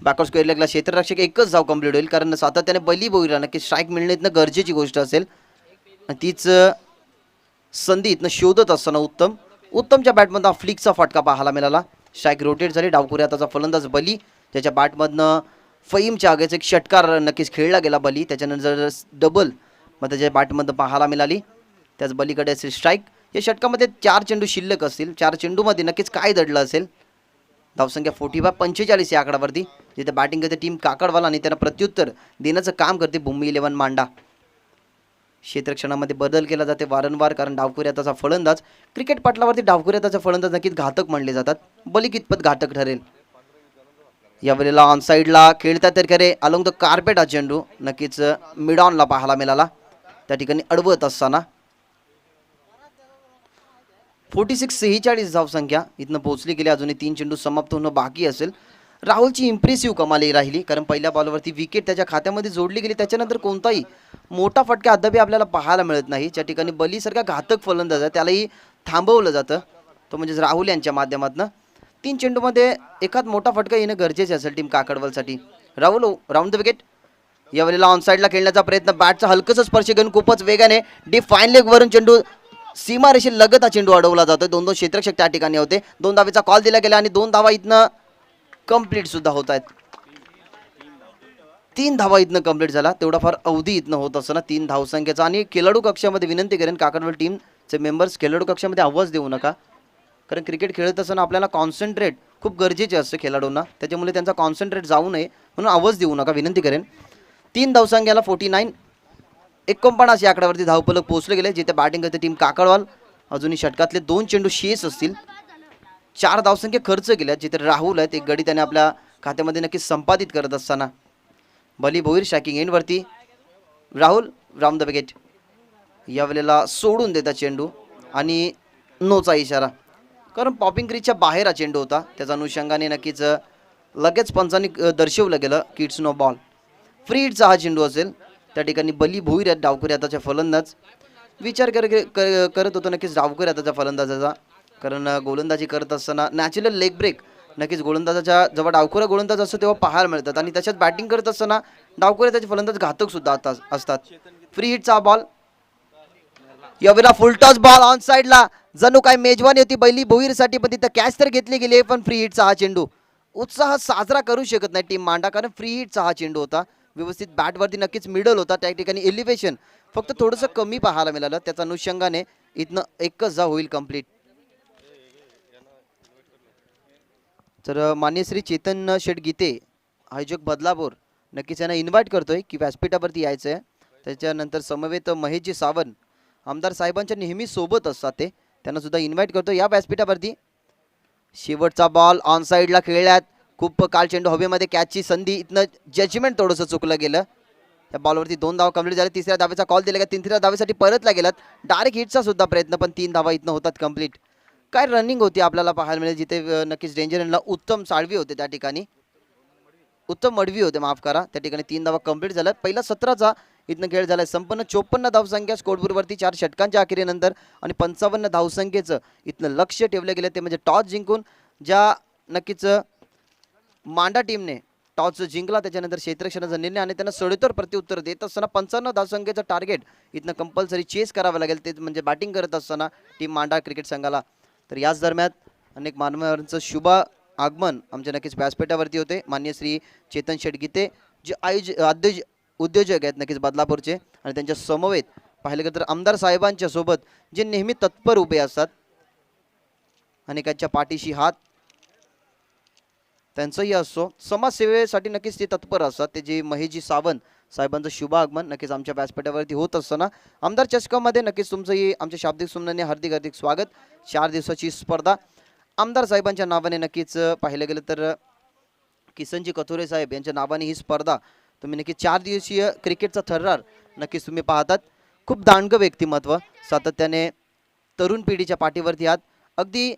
बॅकवर्ड स्क्वेअर लेगला क्षेत्ररक्षक एकच धाव कंप्लीट होईल, कारण सातत्याने बली भोईरला नक्की स्ट्राईक मिळणे इथनं गरजेची गोष्ट असेल. आणि तीच संधी इथनं शोधत असताना उत्तमच्या बॅटमधून फ्लिकचा फटका पाहायला मिळाला. स्ट्राईक रोटेट झाली. डावकुऱ्या त्याचा फलंदाज बली, त्याच्या बॅटमधनं फईमच्या आगेचा एक षटकार नक्कीच खेळला गेला बली. त्याच्यानंतर डबल मग त्याच्या बॅटमधनं पाहायला मिळाली. त्याच बलीकडे असेल स्ट्राईक. या षटकामध्ये 4 चेंडू शिल्लक असतील. 4 चेंडूमध्ये नक्कीच काय दडलं असेल. धावसंख्या 45-45 या आकड्यावरती, जिथे बॅटिंग करते टीम काकडवाला आणि त्यांना प्रत्युत्तर देण्याचं काम करते भूमी इलेव्हन मांडा. क्षेत्ररक्षणामध्ये बदल केला जाते वारंवार, कारण डावकुऱ्या त्याचा फलंदाज क्रिकेट पटलावरती डावकुऱ्या त्याचा फलंदाज नक्कीच घातक मानले जातात. बली कितपत घातक ठरेल यावेळेला. ऑन साईडला खेळतात तर खरे अलोंग द कार्पेट हा चेंडू नक्कीच मिड ऑनला पाहायला मिळाला, त्या ठिकाणी अडवत असताना. 46-46 धावसंख्या इथनं पोहोचली गेली. अजूनही 3 चेंडू समाप्त होणं बाकी असेल. राहुलची इम्प्रेसिव्ह कमाली राहिली, कारण पहिल्या बॉलवरती विकेट त्याच्या खात्यामध्ये जोडली गेली. त्याच्यानंतर कोणताही मोठा फटका अद्याप आपल्याला पाहायला मिळत नाही. ज्या ठिकाणी बलीसारखा घातक फलंदाज आहे त्यालाही थांबवलं जातं, तो म्हणजेच राहुल यांच्या माध्यमातून. 3 चेंडूमध्ये एखाद मोठा फटका येणं गरजेचे असेल टीम काकडवलसाठी. Rahul round the wicket. यावेळेला ऑन साईडला खेळण्याचा प्रयत्न, बॅटचा हलकंसं स्पर्श घेऊन खूपच वेगाने डीप फाईन लेग वरून चेंडू सीमारेषे लगत हा चेंडू अडवला जातोय. 2 क्षेत्ररक्षक त्या ठिकाणी होते. 2 धावेचा कॉल दिला गेला आणि 2 धावा इथनं कंप्लीट सुद्धा होत आहेत. 3 धावा इथनं कंप्लीट झाला. तेवढा फार अवधी इथनं होत असताना 3 धावसंख्येचा. आणि खेळाडू कक्षामध्ये विनंती करेन काकडवल टीमचे मेंबर्स, खेळाडू कक्षामध्ये आवाज देऊ नका, कारण क्रिकेट खेळत असताना आपल्याला कॉन्सन्ट्रेट खूप गरजेचे असते खेळाडूंना, त्याच्यामुळे त्यांचा कॉन्सन्ट्रेट जाऊ नये म्हणून आवाज देऊ नका विनंती करेन. 3 धावसंख्याला 49-49 या आकड्यावरती धावफलक पोहोचले गेले, जिथे बॅटिंग करते टीम काकडवाल. अजूनही षटकातले 2 चेंडू शेष असतील. 4 धावसंख्या खर्च केल्या, जिथे राहुल आहेत एक गडी त्याने आपल्या खात्यामध्ये नक्कीच संपादित करत असताना. बली भोईर शॅकिंग एंडवरती. Rahul round the wicket. यावेळेला सोडून देतात चेंडू आणि नोचा इशारा, कारण पॉपिंग क्रीजच्या बाहेर हा चेंडू होता. त्याच्या अनुषंगाने नक्कीच लगेच पंचांनी दर्शवलं गेलं किड्स नो बॉल. फ्री हिटचा हा चेंडू असेल, त्या ठिकाणी बली भोईर आहेत डावकुरी हाताच्या फलंदाज. विचार करत होतो नक्कीच डावकुरी हाताच्या फलंदाजाचा, कारण गोलंदाजी करत असताना नॅचरल लेग ब्रेक नक्कीच गोलंदाजाच्या जेव्हा डावखुरा गोलंदाज असतो तेव्हा पाहायला मिळतात, आणि त्याच्यात बॅटिंग करत असताना डावखुऱ्या त्याचे फलंदाज घातक सुद्धा असतात. फ्री हिटचा बॉल यवेरा फुलटॉस बॉल ऑन साइडला, जणू काय मेजवानी होती बैली भोईरसाठी, पण तिथं कॅच तर घेतली गेली, पण फ्री हिटचा हा चेंडू. उत्साह साजरा करू शकत नाही टीम मांडा, कारण फ्री हिटचा हा चेंडू होता. व्यवस्थित बॅटवरती नक्कीच मिडल होता, त्या ठिकाणी एलिव्हेशन फक्त थोडंसं कमी पाहायला मिळालं. त्याच्या अनुषंगाने इथनं एकच जा होईल कंप्लीट. तर मान्य श्री चेतन शेठ गीते, आयोजक बदलापूर, नक्कीच यांना इन्व्हाइट करतोय की व्यासपीठावरती यायचं आहे. त्याच्यानंतर समवेत महेशजी सावंत, आमदार साहेबांच्या नेहमी सोबत असतात ते, त्यांना सुद्धा इन्व्हाइट करतो या व्यासपीठावरती. शेवटचा बॉल ऑन साईडला खेळल्यात, खूप काल चेंडू हवेमध्ये, कॅचची संधी, इथनं जजमेंट थोडंसं चुकलं गेलं. त्या बॉलवरती 2 धावा कंप्लीट झाले, तिसऱ्या धावेचा कॉल दिला गेला, तिसऱ्या धावेसाठी परतला गेलात, डायरेक्ट हिटचा सुद्धा प्रयत्न, पण 3 धावा इथनं होतात कंप्लीट. काय रनिंग होती आपल्याला पाहायला मिळेल, जिथे नक्कीच डेंजर एंडला उत्तम साळवी होते, त्या ठिकाणी उत्तम मडवी होते, माफ करा, त्या ठिकाणी 3 धावा कंप्लीट झाल्यात. पहिला 17चा इथनं खेळ झालाय संपन्न. 54 धावसंख्या स्कोरबोर्डवरती 4 षटकांच्या अखेरीनंतर, आणि 55 धावसंख्येचं इथनं लक्ष ठेवलं गेलं, ते म्हणजे टॉस जिंकून ज्या नक्कीच मांडा टीमने टॉस जिंकला, त्याच्यानंतर क्षेत्ररक्षणाचा निर्णय आणि त्यांना सडेतोड प्रत्युत्तर देत असताना 55 धावसंख्येचं टार्गेट इथनं कंपल्सरी चेस करावं लागेल, ते म्हणजे बॅटिंग करत असताना टीम मांडा क्रिकेट संघाला. तर याच दरम्यान अनेक मान्यवरांचं शुभ आगमन आमच्या नक्कीच व्यासपीठावरती होते. मान्य श्री चेतन शेठ गीते, जे उद्योजक आहेत नक्कीच बदलापूरचे, आणि त्यांच्या समवेत पाहिलं गेलं तर आमदार साहेबांच्या सोबत जे नेहमी तत्पर उभे असतात, अनेकांच्या पाठीशी हात त्यांचंही असो, समाजसेवेसाठी नक्कीच ते तत्पर असतात. ते जे महेशजी सावंत साहेबांचं शुभ आगमन नक्कीच आमच्या व्यासपीठावरती होत असताना, आमदार चषकामध्ये नक्कीच तुमचंही आमच्या शाब्दिक सुमनाने हार्दिक हार्दिक स्वागत. 4 दिवसाची स्पर्धा आमदार साहेबांच्या नावाने, नक्कीच पाहिलं गेलं तर किसनजी कथोरे साहेब यांच्या नावाने ही स्पर्धा तुम्ही नक्की 4 दिवसीय क्रिकेटचा थरार नक्कीच तुम्ही पाहतात. खूप दांडगं व्यक्तिमत्व, सातत्याने तरुण पिढीच्या पाठीवरती आहात. अगदी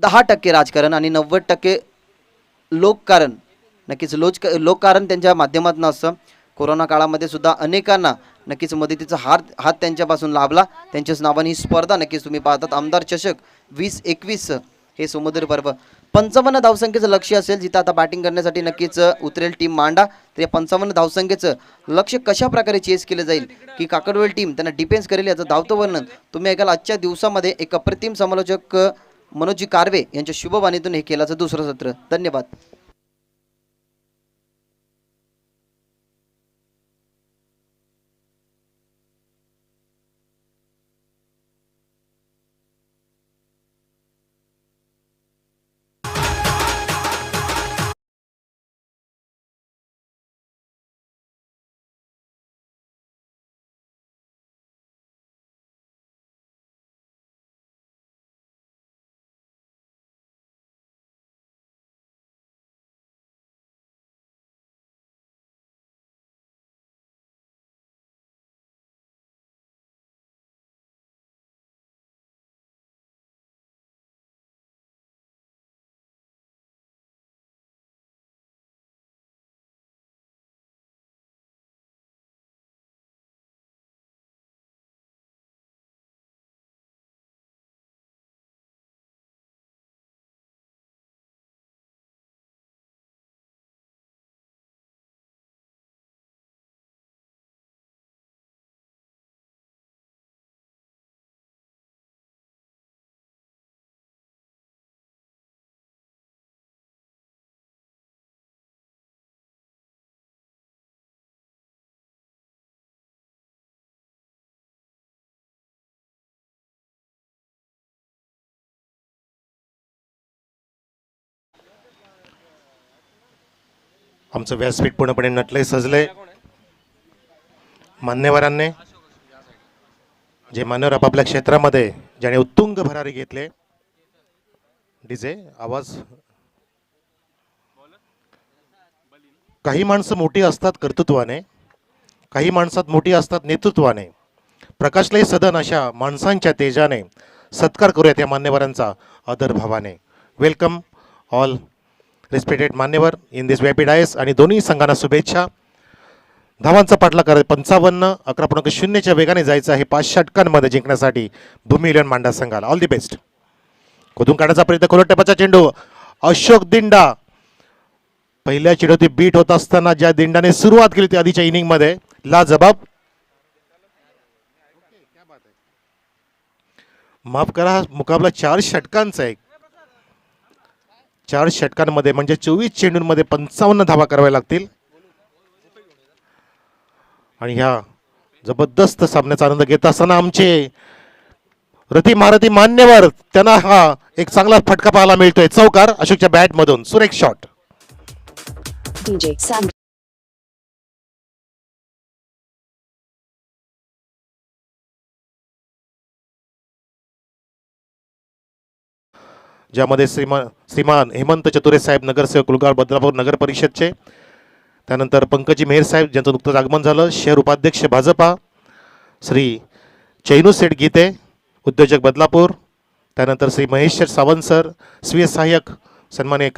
10% राजकारण आणि 90% लोककारण, नक्कीच लोककारण त्यांच्या माध्यमातून असतं. कोरोना काळामध्ये सुद्धा अनेकांना नक्कीच मदतीचा हात त्यांच्यापासून लाभला. त्यांच्याच नावाने ही स्पर्धा नक्कीच तुम्ही पाहतात. आमदार चषक 2021 हे समुद्र पर्व. 55 धावसंख्येचं लक्ष्य असेल, जिथं आता बॅटिंग करण्यासाठी नक्कीच उतरेल टीम मांडा. तर या 55 धावसंख्येचं लक्ष्य कशा प्रकारे चेस केलं जाईल, की काकडवेल टीम त्यांना डिफेन्स करेल, याचं धावतं वर्णन तुम्ही ऐकाल आजच्या दिवसामध्ये. एक अप्रतिम समालोचक मनोजी कारवे यांच्या शुभवाणीतून हे केल्याचं दुसरं सत्र. धन्यवाद. आमचं व्यासपीठ पूर्णपणे नटले सजले. मान्यवरांनी, जे मान्यवर आपापल्या क्षेत्रामध्ये ज्याने उत्तुंग भरारी घेतले. डीजे आवाज. काही माणसं मोठी असतात कर्तृत्वाने, काही माणसात मोठी असतात नेतृत्वाने. प्रकाशलय सदन अशा माणसांच्या तेजाने सत्कार करूयात या मान्यवरांचा आदर भावाने. वेलकम ऑल रिस्पेक्टेड मान्यवर इन दिस व्यापी डायस. आणि दोन्ही संघांना शुभेच्छा. धावांचा पाठला करत 55 11.0च्या वेगाने जायचं आहे 5 षटकांमध्ये जिंकण्यासाठी भूमी इलेव्हन मांडा संघाला. All the best. खोदून काढण्याचा प्रयत्न, खोलट टप्प्याचा चेंडू, अशोक दिंडा. पहिल्या चेंडूती बीट होत असताना ज्या दिंडाने सुरुवात केली होती आधीच्या इनिंगमध्ये, लाजबाब. माफ करा, हा मुकाबला 4 षटकांचा आहे. 4 षटकांमध्ये म्हणजे 24 चेंडूंमध्ये 55 धावा कराव्या लागतील. आणि ह्या जबरदस्त सामन्याचा आनंद घेत असताना आमचे रती महारथी मान्यवर, त्यांना हा एक चांगला फटका पाहायला मिळतोय. चौकार अशोकच्या बॅट मधून सुरेख शॉट. DJ Sam. ज्यामध्ये श्रीमान हेमंत चतुरे साहेब, नगरसेवक कुलगाव बदलापूर नगर परिषदचे, त्यानंतर पंकजी मेहर साहेब ज्यांचं नुकतंच आगमन झालं, शहर उपाध्यक्ष भाजपा श्री चैनू सेठ गीते, उद्योजक बदलापूर, त्यानंतर श्री महेश सावंत सर, स्वीय सहाय्यक सन्माननीय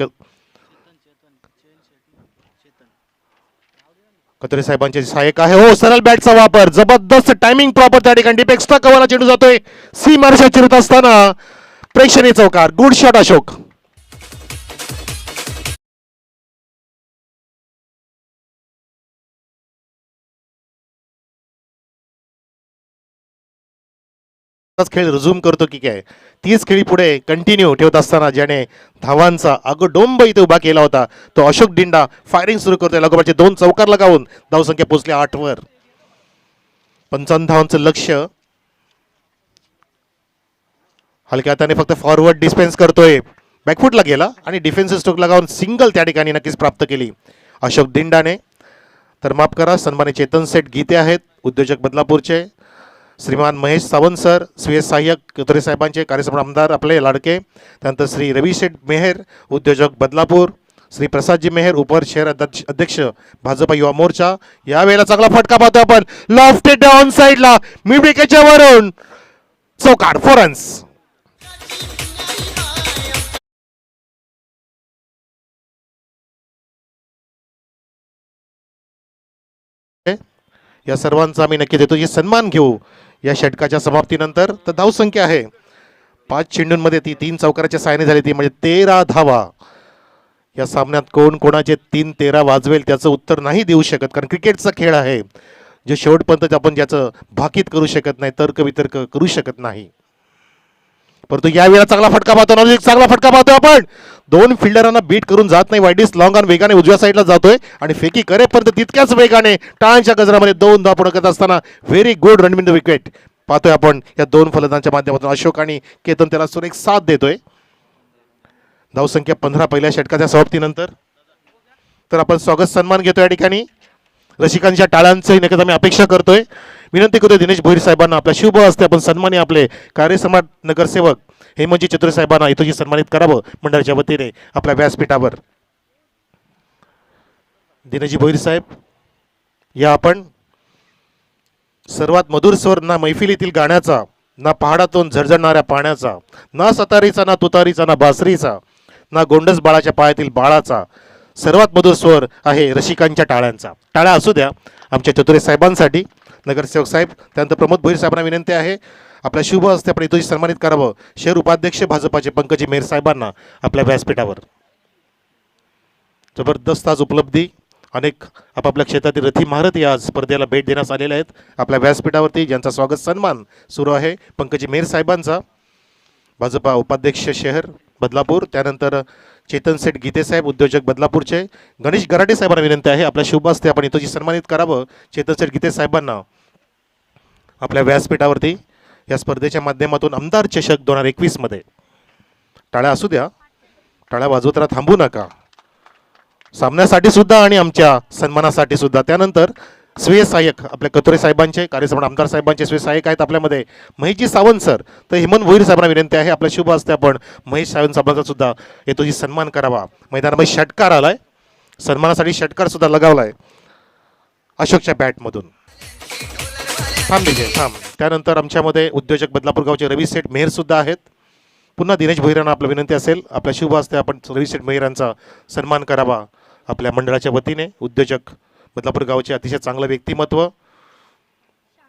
कतरे साहेबांचे सहाय्यक आहे. हो, सरळ बॅटचा वापर, जबरदस्त टायमिंग प्रॉपर त्या ठिकाणी. डीप एक्स्ट्रा कव्हरला चेंडू जातोय, सी मार्शा चिरत असताना प्रेक्षणीय चौकार. Good shot Ashok. खेळ रिझ्यूम करतो की काय, तीच खेळी पुढे कंटिन्यू ठेवत असताना ज्याने धावांचा अगडोंब इथे उभा केला होता तो अशोक डिंडा फायरिंग सुरू करतोय. लगोपाचे 2 चौकार लगावून धावसंख्या पोहोचली 8 वर. 55 धावांचं लक्ष्य. हलक्या हाताने फक्त फॉरवर्ड डिस्पेन्स करतोय, बॅकफुटला गेला आणि डिफेन्सिव्ह स्ट्रोक लगावून सिंगल त्या ठिकाणी नक्कीच प्राप्त केली अशोक दिंडाने. तर माफ करा, सन्मानित चेतन सेठ गीते आहेत, उद्योजक बदलापूरचे, श्रीमान महेश सावंत सर, स्वीय सहाय्यक कतरे साहेबांचे, कार्यसभा आमदार आपले लाडके, त्यानंतर श्री रवी शेठ मेहर, उद्योजक बदलापूर, श्री प्रसादजी मेहर, उपर शहर अध्यक्ष भाजपा युवा मोर्चा. यावेळेला चांगला फटका पाहतो आपण, लॉफ्टेड ऑन साइडला, मिडविकेटच्या वरून चौकार, 4 रन्स. या सर्वांचा आम्ही नक्की देतो जे सन्मान घेऊ या षटकाच्या समाप्तीनंतर. तर धावसंख्या आहे 5 चेंडूंमध्ये ती 3 चौकाराच्या साहाय्याने झाली, ती म्हणजे 13 धावा. या सामन्यात कोण कोणाचे 3-13 वाजवेल त्याचं उत्तर नाही देऊ शकत, कारण क्रिकेटचा खेळ आहे जे शेवटपर्यंत आपण ज्याचं भाकीत करू शकत नाही, तर्क वितर्क करू शकत नाही. परंतु यावेळेला चांगला फटका पाहतो, चांगला फटका पाहतोय आपण. 2 फिल्डरांना बीट करून जात नाही, वाईडिस लॉंग आणि वेगाने उजव्या साईडला जातोय आणि फेकी करेपर्यंत तितक्याच वेगाने टाळांच्या गजरामध्ये 2 धावा पूर्ण करत असताना very good run in the wicket पाहतोय आपण. या 2 फलंदाजांच्या माध्यमातून अशोक आणि केतन त्याला सुरेख साथ देतोय. धावसंख्या 15 पहिल्या षटकाच्या समाप्तीनंतर. तर आपण स्वागत सन्मान घेतो या ठिकाणी. रसिकांच्या टाळ्यांचंही नक्कीच आम्ही अपेक्षा करतोय. विनंती करतोय दिनेश भोईर साहेबांना आपल्या शुभ हस्ते आपण सन्मानी आपले कार्यसम्राट नगरसेवक हेमंतजी चतुरे साहेबांना इथंही सन्मानित करावं मंडळाच्या वतीने आपल्या व्यासपीठावर. दिनेशजी भोईर साहेब या आपण. सर्वात मधुर स्वर ना मैफिलीतील गाण्याचा, ना पहाडातून झरझरणाऱ्या पाण्याचा, ना सतारीचा, ना तुतारीचा, ना बासरीचा, ना गोंडस बाळाच्या पायातील बाळाचा, सर्वात मधुर स्वर आहे रसिकांच्या टाळ्यांचा. टाळ्या असू द्या आमच्या चतुरे साहेबांसाठी, नगरसेवक साहेब. त्यानंतर प्रमोद भोईर साहेबांना विनंती आहे आपल्या शुभ हस्ते आपण इथंही सन्मानित करावं शहर उपाध्यक्ष भाजपाचे पंकजी मेहर साहेबांना आपल्या व्यासपीठावर. जबरदस्त आज उपलब्धी. अनेक आपापल्या क्षेत्रातील रथी महारथी आज स्पर्धेला भेट देण्यास आलेले आहेत आपल्या व्यासपीठावरती, ज्यांचा स्वागत सन्मान सुरू आहे पंकजी मेहर साहेबांचा, भाजपा उपाध्यक्ष शहर बदलापूर. त्यानंतर चेतन सेठ गीते साहेब, उद्योजक बदलापूरचे. गणेश गराटे साहेबांना विनंती आहे आपल्या शुभ हस्ते आपण इथंही सन्मानित करावं चेतन सेठ गीते साहेबांना आपल्या व्यासपीठावरती. या स्पर्धेच्या माध्यमातून आमदार चषक 2021 मध्ये. टाळ्या असू द्या, टाळ्या वाजवत राहा, थांबू नका, सामन्यासाठी सुद्धा आणि आमच्या सन्मानासाठी सुद्धा. त्यानंतर स्वीय सहाय्यक आपल्या कतोरे साहेबांचे, कार्यसभा आमदार साहेबांचे स्वीय सहाय्यक आहेत आपल्यामध्ये महेशजी सावंत सर. तर हेमंत भोईर साहेबांना विनंती आहे आपल्या शुभ हस्ते आपण महेश सावंत साहेबांचा सुद्धा येतोही सन्मान करावा. मैदानामध्ये षटकार आलाय, सन्मानासाठी षटकार सुद्धा लगावलाय अशोकच्या बॅटमधून. थांब विजय थांब. त्यानंतर आमच्यामध्ये उद्योजक बदलापूर गावचे रवी सेठ मेहर सुद्धा आहेत. पुन्हा दिनेश भोईरांना आपलं विनंती असेल आपल्या शुभ हस्ते आपण रवी सेठ मेहरांचा सन्मान करावा आपल्या मंडळाच्या वतीने. उद्योजक बदलापूर गावचे अतिशय चांगलं व्यक्तिमत्व.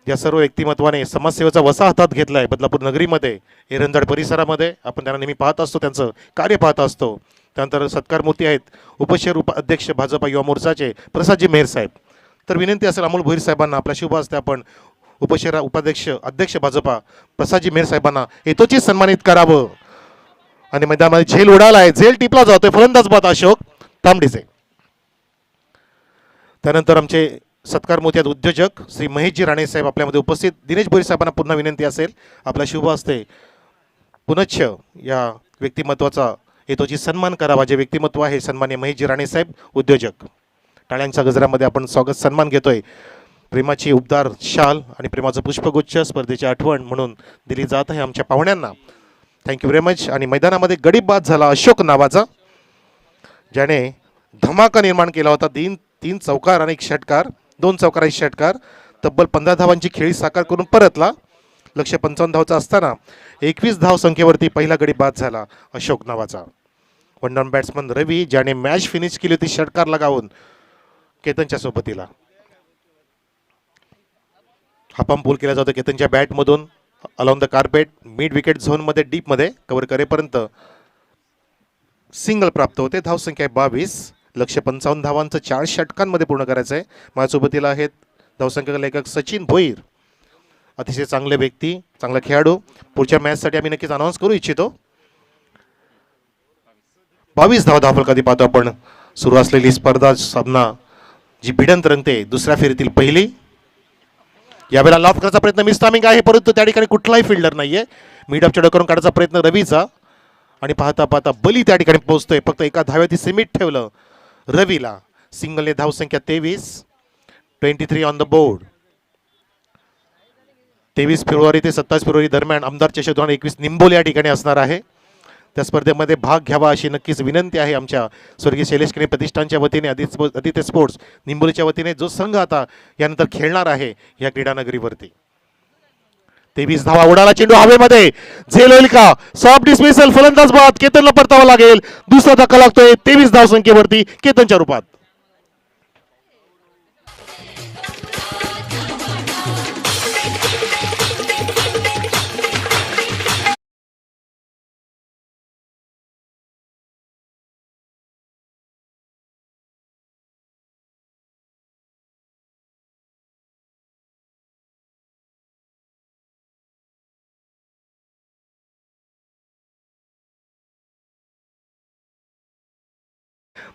या सर्व व्यक्तिमत्वाने समाजसेवेचा वसा हातात घेतला आहे बदलापूर नगरीमध्ये, एरंजाड परिसरामध्ये. आपण त्यांना नेहमी पाहत असतो, त्यांचं कार्य पाहत असतो. त्यानंतर सत्कारमूर्ती आहेत उपशहर उपाध्यक्ष भाजपा युवा मोर्चाचे प्रसादजी मेहर साहेब. तर विनंती असेल अमोल भोईर साहेबांना आपल्या शुभ हस्ते आपण उपाध्यक्ष अध्यक्ष भाजपा प्रसादजी मेहर साहेबांना हेतोची सन्मानित करावं. आणि मैदानामध्ये झेल उडाला आहे, झेल टिपला जातोय. फलंदाज बाद अशोक तांबडीचे. त्यानंतर आमचे सत्कार मोत्यात उद्योजक श्री महेशजी राणे साहेब आपल्यामध्ये उपस्थित. दिनेश बोरी साहेबांना पुन्हा विनंती असेल आपला शुभ हस्ते पुनश्च या व्यक्तिमत्वाचा हेतूची सन्मान करावा. जे व्यक्तिमत्व आहे सन्मान्य महेशजी राणे साहेब उद्योजक. टाळ्यांच्या गजरामध्ये आपण स्वागत सन्मान घेतोय. प्रेमाची उबदार शाल आणि प्रेमाचं पुष्पगुच्छ स्पर्धेची आठवण म्हणून दिली जात आहे आमच्या पाहुण्यांना. Thank you very much. आणि मैदानामध्ये गडी बाद झाला अशोक नावाचा, ज्याने धमाका निर्माण केला होता. तीन चौकार आणि एक षटकार, 2 चौकार आणि षटकार, तब्बल 15 धावांची खेळी साकार करून परतला. लक्ष्य 55 धावचा असताना 21 धाव संख्येवरती पहिला गडी बाद झाला अशोक नावाचा. वन डाऊन बॅट्समन रवी, ज्याने मॅच फिनिश केली होती षटकार लगावून केतनच्या सोबतीला. हापाम पूल केला जातो केतनच्या बॅटमधून along the carpet. Mid wicket झोनमध्ये डीपमध्ये कव्हर करेपर्यंत सिंगल प्राप्त होते. धावसंख्या 22. लक्ष्य 55 धावांचं 4 षटकांमध्ये पूर्ण करायचं आहे. माझ्यासोबतीला आहेत धावसंख्या लेखक सचिन भोईर, अतिशय चांगले व्यक्ती, चांगला खेळाडू. पुढच्या मॅचसाठी आम्ही नक्कीच अनाऊन्स करू इच्छितो. 22 धावफलकादी पाहतो आपण सुरू असलेली स्पर्धा सामना जी भिडंत रंगते. दुसऱ्या फेरीतील पहिली. यावेळेला लॉफ करायचा प्रयत्न मिस टायमिंग आहे, परंतु त्या ठिकाणी कुठलाही फिल्डर नाहीये. मिड ऑफ चढ करून काढायचा प्रयत्न रवीचा आणि पाहता पाहता बली त्या ठिकाणी पोहोचतोय. फक्त एका धाव्याती सिमिट ठेवलं रवीला. सिंगलने धावसंख्या 23. 23 ऑन द बोर्ड. 23 फेब्रुवारी ते 27 फेब्रुवारी दरम्यान आमदार चषक 2021 निंबोली या ठिकाणी असणार आहे. त्या स्पर्धेमध्ये भाग घ्यावा अशी नक्कीच विनंती आहे आमच्या स्वर्गीय शैलेश केने प्रतिष्ठानच्या वतीने, आदित्य स्पोर्ट्स निंबोलीच्या वतीने. जो संघ आता यानंतर खेळणार आहे या क्रीडानगरीवरती. 23 धावा, उडाला चेंडू हवेमध्ये, झेल होईल का? सॉफ्ट डिस्मिसल, फलंदाज बाद. केतनला परतावा लागेल. दुसरा धक्का लागतोय 23 धाव संख्येवरती केतनच्या रूपात.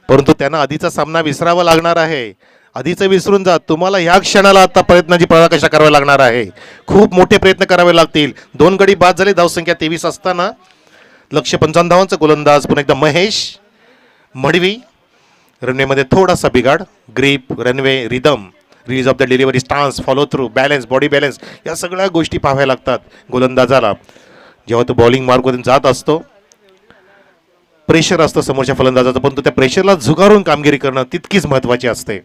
परंतु त्यांना आधीचा सामना विसरावा लागणार आहे. आधीचं विसरून जा. तुम्हाला ह्या क्षणाला आता प्रयत्नाची पराकाष्ठा करावी लागणार आहे. खूप मोठे प्रयत्न करावे लागतील. 2 गडी बाद झाले धावसंख्या 23 असताना. लक्ष्य 55 धावांचं गोलंदाज पुन्हा एकदा महेश मडवी. रनवेमध्ये थोडासा बिघाड. Grip, runway, rhythm, release of the delivery, stance, follow through, balance, body balance, या सगळ्या गोष्टी पाहाव्या लागतात गोलंदाजाला जेव्हा तो बॉलिंग मार्गवरून जात असतो. प्रेशर असतं समोरच्या फलंदाजाचं, परंतु त्या प्रेशरला झुगारून कामगिरी करणं तितकीच महत्त्वाची असते.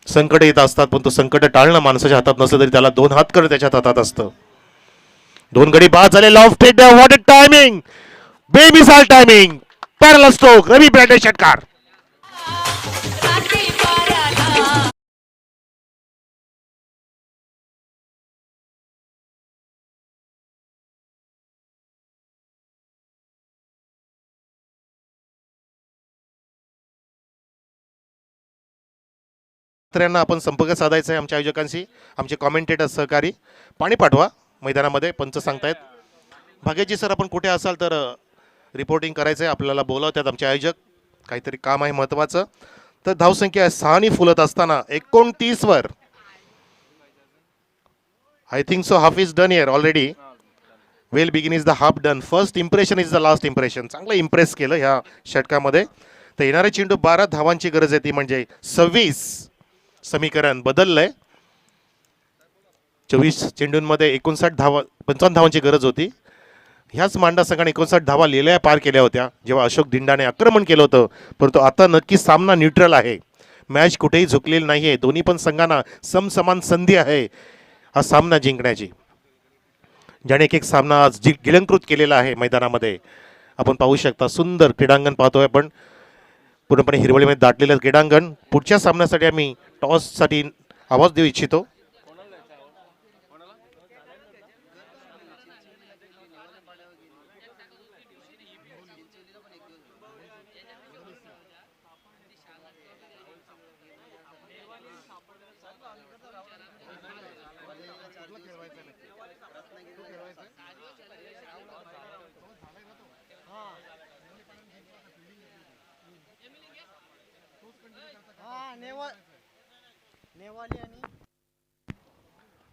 संकट येत असतात, पण तो संकट टाळणं माणसाच्या हातात नसलं तरी त्याला 2 हात करणं त्याच्या हातात असतं. 2 गडी बाद झाले. लॉफ्टेड, व्हॉट अ टायमिंग, बेमिसाल टायमिंग, पॅरल स्ट्रोक, रवी ब्रँडे षटकार. मित्रांनो, आपण संपर्क साधायचा आहे आमच्या आयोजकांशी. आमचे कॉमेंटेटर सहकारी पाणी पाठवा मैदानामध्ये. पंच सांगतायत भाग्यजी सर आपण कुठे असाल तर रिपोर्टिंग करायचं आहे. आपल्याला बोलावतात आमचे आयोजक, काहीतरी काम आहे महत्त्वाचं. तर धावसंख्या 6 फुलत असताना 29 वर. I think so half is done here already. Well begin is the half done. First impression is the last impression. चांगलं इम्प्रेस केलं ह्या षटकामध्ये. तर येणारे चेंडू 12 धावांची गरज आहे, ती म्हणजे 26. समीकरण बदललंय. 24 चेंडूंमध्ये 55 धावांची गरज होती. ह्याच मांडा संघाने 59 धावा लिहिल्या पार केल्या होत्या जेव्हा अशोक दिंडाने आक्रमण केलं होतं. परंतु आता नक्की सामना न्यूट्रल आहे. मॅच कुठेही झुकलेली नाही आहे. दोन्ही पण संघांना समसमान संधी आहे हा सामना जिंकण्याची. ज्याने एक सामना आज गिळंकृत केलेला आहे मैदानामध्ये. आपण पाहू शकता सुंदर क्रीडांगण पाहतोय आपण. पूर्णपणे हिरवळीमध्ये दाटलेलं क्रीडांगण. पुढच्या सामन्यासाठी आम्ही टॉससाठी आवाज देऊ इच्छितो.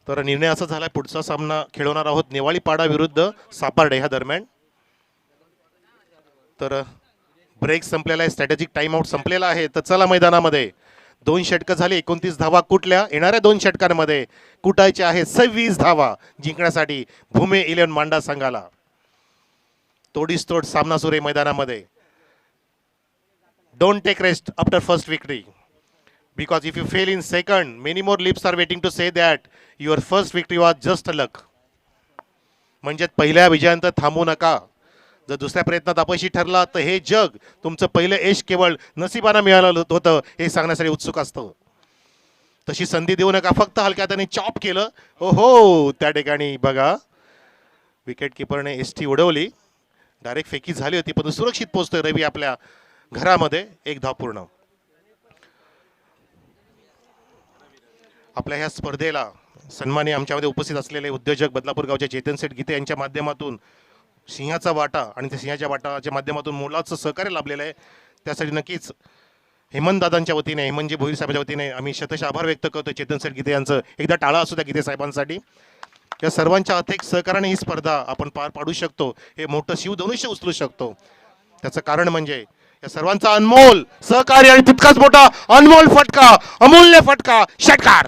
तर निर्णय असा झाला, पुढचा सामना खेळवणार आहोत नेवाळी पाडा विरुद्ध सापार्डे ह्या दरम्यान. तर ब्रेक संपलेला आहे, स्ट्रॅटेजिक टाइम आउट संपलेला आहे. तर चला मैदानामध्ये 2 षटकं झाली, 29 धावा कुठल्या. येणाऱ्या 2 षटकांमध्ये कुटायचे आहे 26 धावा जिंकण्यासाठी भूमे 11 मांडा संघाला. तोडीस तोड सामना सुरू आहे मैदानामध्ये. Don't take rest after first victory, because if you fail in second, many more lips are waiting to say that your first victory was just a luck. म्हणजे पहिल्या विजयानंतर थांबू नका. जर दुसऱ्या प्रयत्नात अपयशी ठरला तर हे जग तुमचं पहिलं यश केवळ नशिबानं मिळालं होतं हे सांगण्यासाठी उत्सुक असतं. तशी संधी देऊ नका. फक्त हलक्या त्याने चॉप केलं. हो त्या ठिकाणी बघा विकेट किपरने एसटी उडवली. डायरेक्ट फेकी झाली होती, पण सुरक्षित पोहोचतोय रवी आपल्या घरामध्ये. 1 धाव पूर्ण. आपल्या ह्या स्पर्धेला सन्माननीय आमच्यामध्ये उपस्थित असलेले उद्योजक बदलापूर गावचे चेतन सेठ गीते यांच्या माध्यमातून सिंहाचा वाटा आणि त्या सिंहाच्या वाटाच्या माध्यमातून मोलाचं सहकार्य लाभलेलं आहे. त्यासाठी नक्कीच हेमंत दादांच्या वतीने, हेमंतजी भोईर साहेबांच्या वतीने आम्ही शतश आभार व्यक्त करतो चेतन सेठ गीते यांचं. एकदा टाळा असू त्या गीते साहेबांसाठी. या सर्वांच्या अथक सहकार्याने ही स्पर्धा आपण पार पाडू शकतो. हे मोठं शिवधनुष्य उचलू शकतो. त्याचं कारण म्हणजे या सर्वांचा अनमोल सहकार्य आणि तितकाच मोठा अनमोल फटका, अमूल्य फटका, षटकार.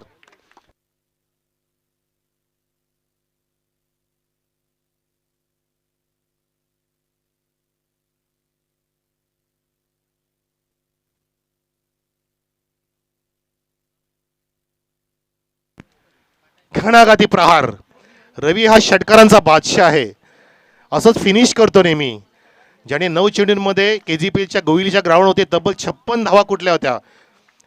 घणाघाती प्रहार. रवी हा षटकारांचा बादशाह आहे. असंच फिनिश करतो नेहमी. ज्याने 9 चेंडूंमध्ये KGPLच्या गोविलीच्या ग्राउंड होते तब्बल 56 धावा कुठल्या होत्या.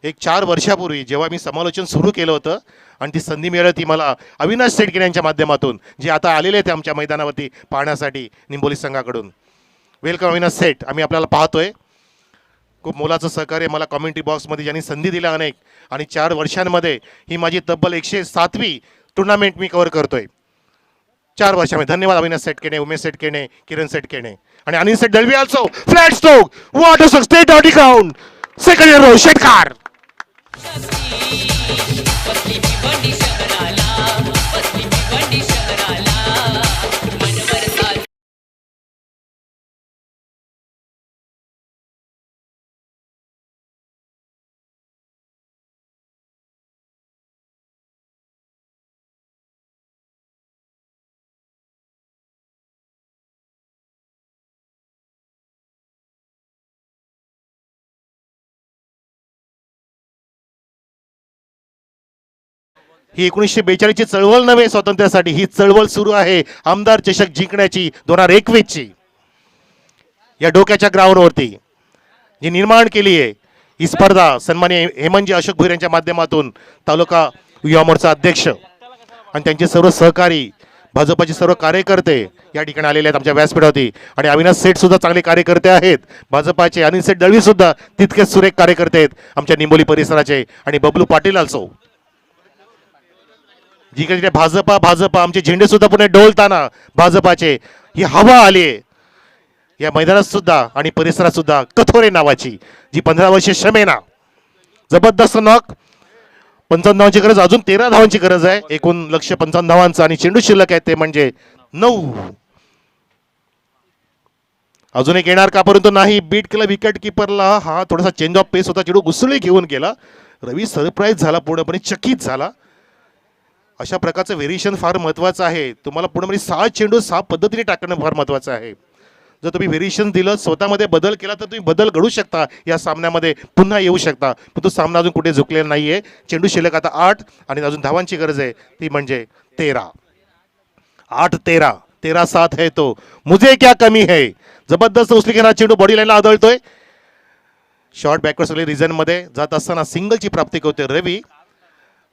एक 4 वर्षापूर्वी जेव्हा मी समालोचन सुरू केलं होतं आणि ती संधी मिळाली मला अविनाश सेटकिरे यांच्या माध्यमातून, जे आता आलेले आहेत आमच्या मैदानावरती पाहण्यासाठी निंबोली संघाकडून. वेलकम अविनाश सेठ, आम्ही आपल्याला पाहतोय. खूप मोलाचं सहकार्य मला कॉमेंट्री बॉक्समध्ये ज्यांनी संधी दिल्या अनेक, आणि 4 वर्षांमध्ये ही माझी तब्बल 107वी टुर्नामेंट मी कव्हर करतोय 4 वर्षामध्ये. धन्यवाद अविनाश सेटकेने, उमेश सेटकेने, किरण सेटकेने आणि अनिल सेट Dalvi. Also flat stroke, what a state of the ground, second row षटकार. ही 1942 ची चळवळ नव्हे स्वातंत्र्यासाठी, ही चळवळ सुरू आहे आमदार चषक जिंकण्याची 2021 ची. या डोक्याच्या ग्राउंडवरती जी निर्माण केली आहे ही स्पर्धा सन्माननीय हेमंतजी अशोक भोईर यांच्या माध्यमातून, तालुका युवा मोर्चा अध्यक्ष आणि त्यांचे सर्व सहकारी, भाजपचे सर्व कार्यकर्ते या ठिकाणी आलेले आहेत आमच्या व्यासपीठावरती. आणि अविनाश सेठ सुद्धा चांगले कार्यकर्ते आहेत भाजपाचे. अनिल सेठ दळवी सुद्धा तितकेच सुरेख कार्यकर्ते आहेत आमच्या निंबोली परिसराचे. आणि बबलू पाटील आल्सो. जिकडे भाजपा आमचे झेंडे सुद्धा पुणे डोलताना भाजपाचे, ही हवा आली आहे या मैदानात सुद्धा आणि परिसरात सुद्धा. कथोरे नावाची जी 15 वर्षे शमेना, जबरदस्त नॉक. 55 धावांची गरज, अजून 13 धावांची गरज आहे. एकूण लक्ष्य 55 धावांचं आणि चेंडू शिल्लक आहे ते म्हणजे 9. अजून एक येणार का, परंतु नाही. बीट केलं विकेट किपरला. हा थोडासा चेंज ऑफ पेस होता, चेंडू घुसळी घेऊन गेला. रवी सरप्राईज झाला, पूर्णपणे चकित झाला. अशा प्रकारचं व्हेरिएशन फार महत्त्वाचं आहे. तुम्हाला पूर्णपणे 6 चेंडू 6 पद्धतीने टाकणं फार महत्त्वाचं आहे. जर तुम्ही व्हेरिएशन दिलं, स्वतःमध्ये बदल केला, तर तुम्ही बदल घडू शकता. या सामन्यामध्ये पुन्हा येऊ शकता. पण तो सामना अजून कुठे झुकलेला नाही आहे. चेंडू शिल्लक आता 8 आणि अजून धावांची गरज आहे ती म्हणजे 13. 8-13, 13-7 है तो मुझे क्या कमी है. जबरदस्त उचली घेणार चेंडू बॉडी लाईनला आदळतोय. शॉर्ट बॅकवर्ड सगळे रिझनमध्ये जात असताना सिंगलची प्राप्ती करतोय रवी.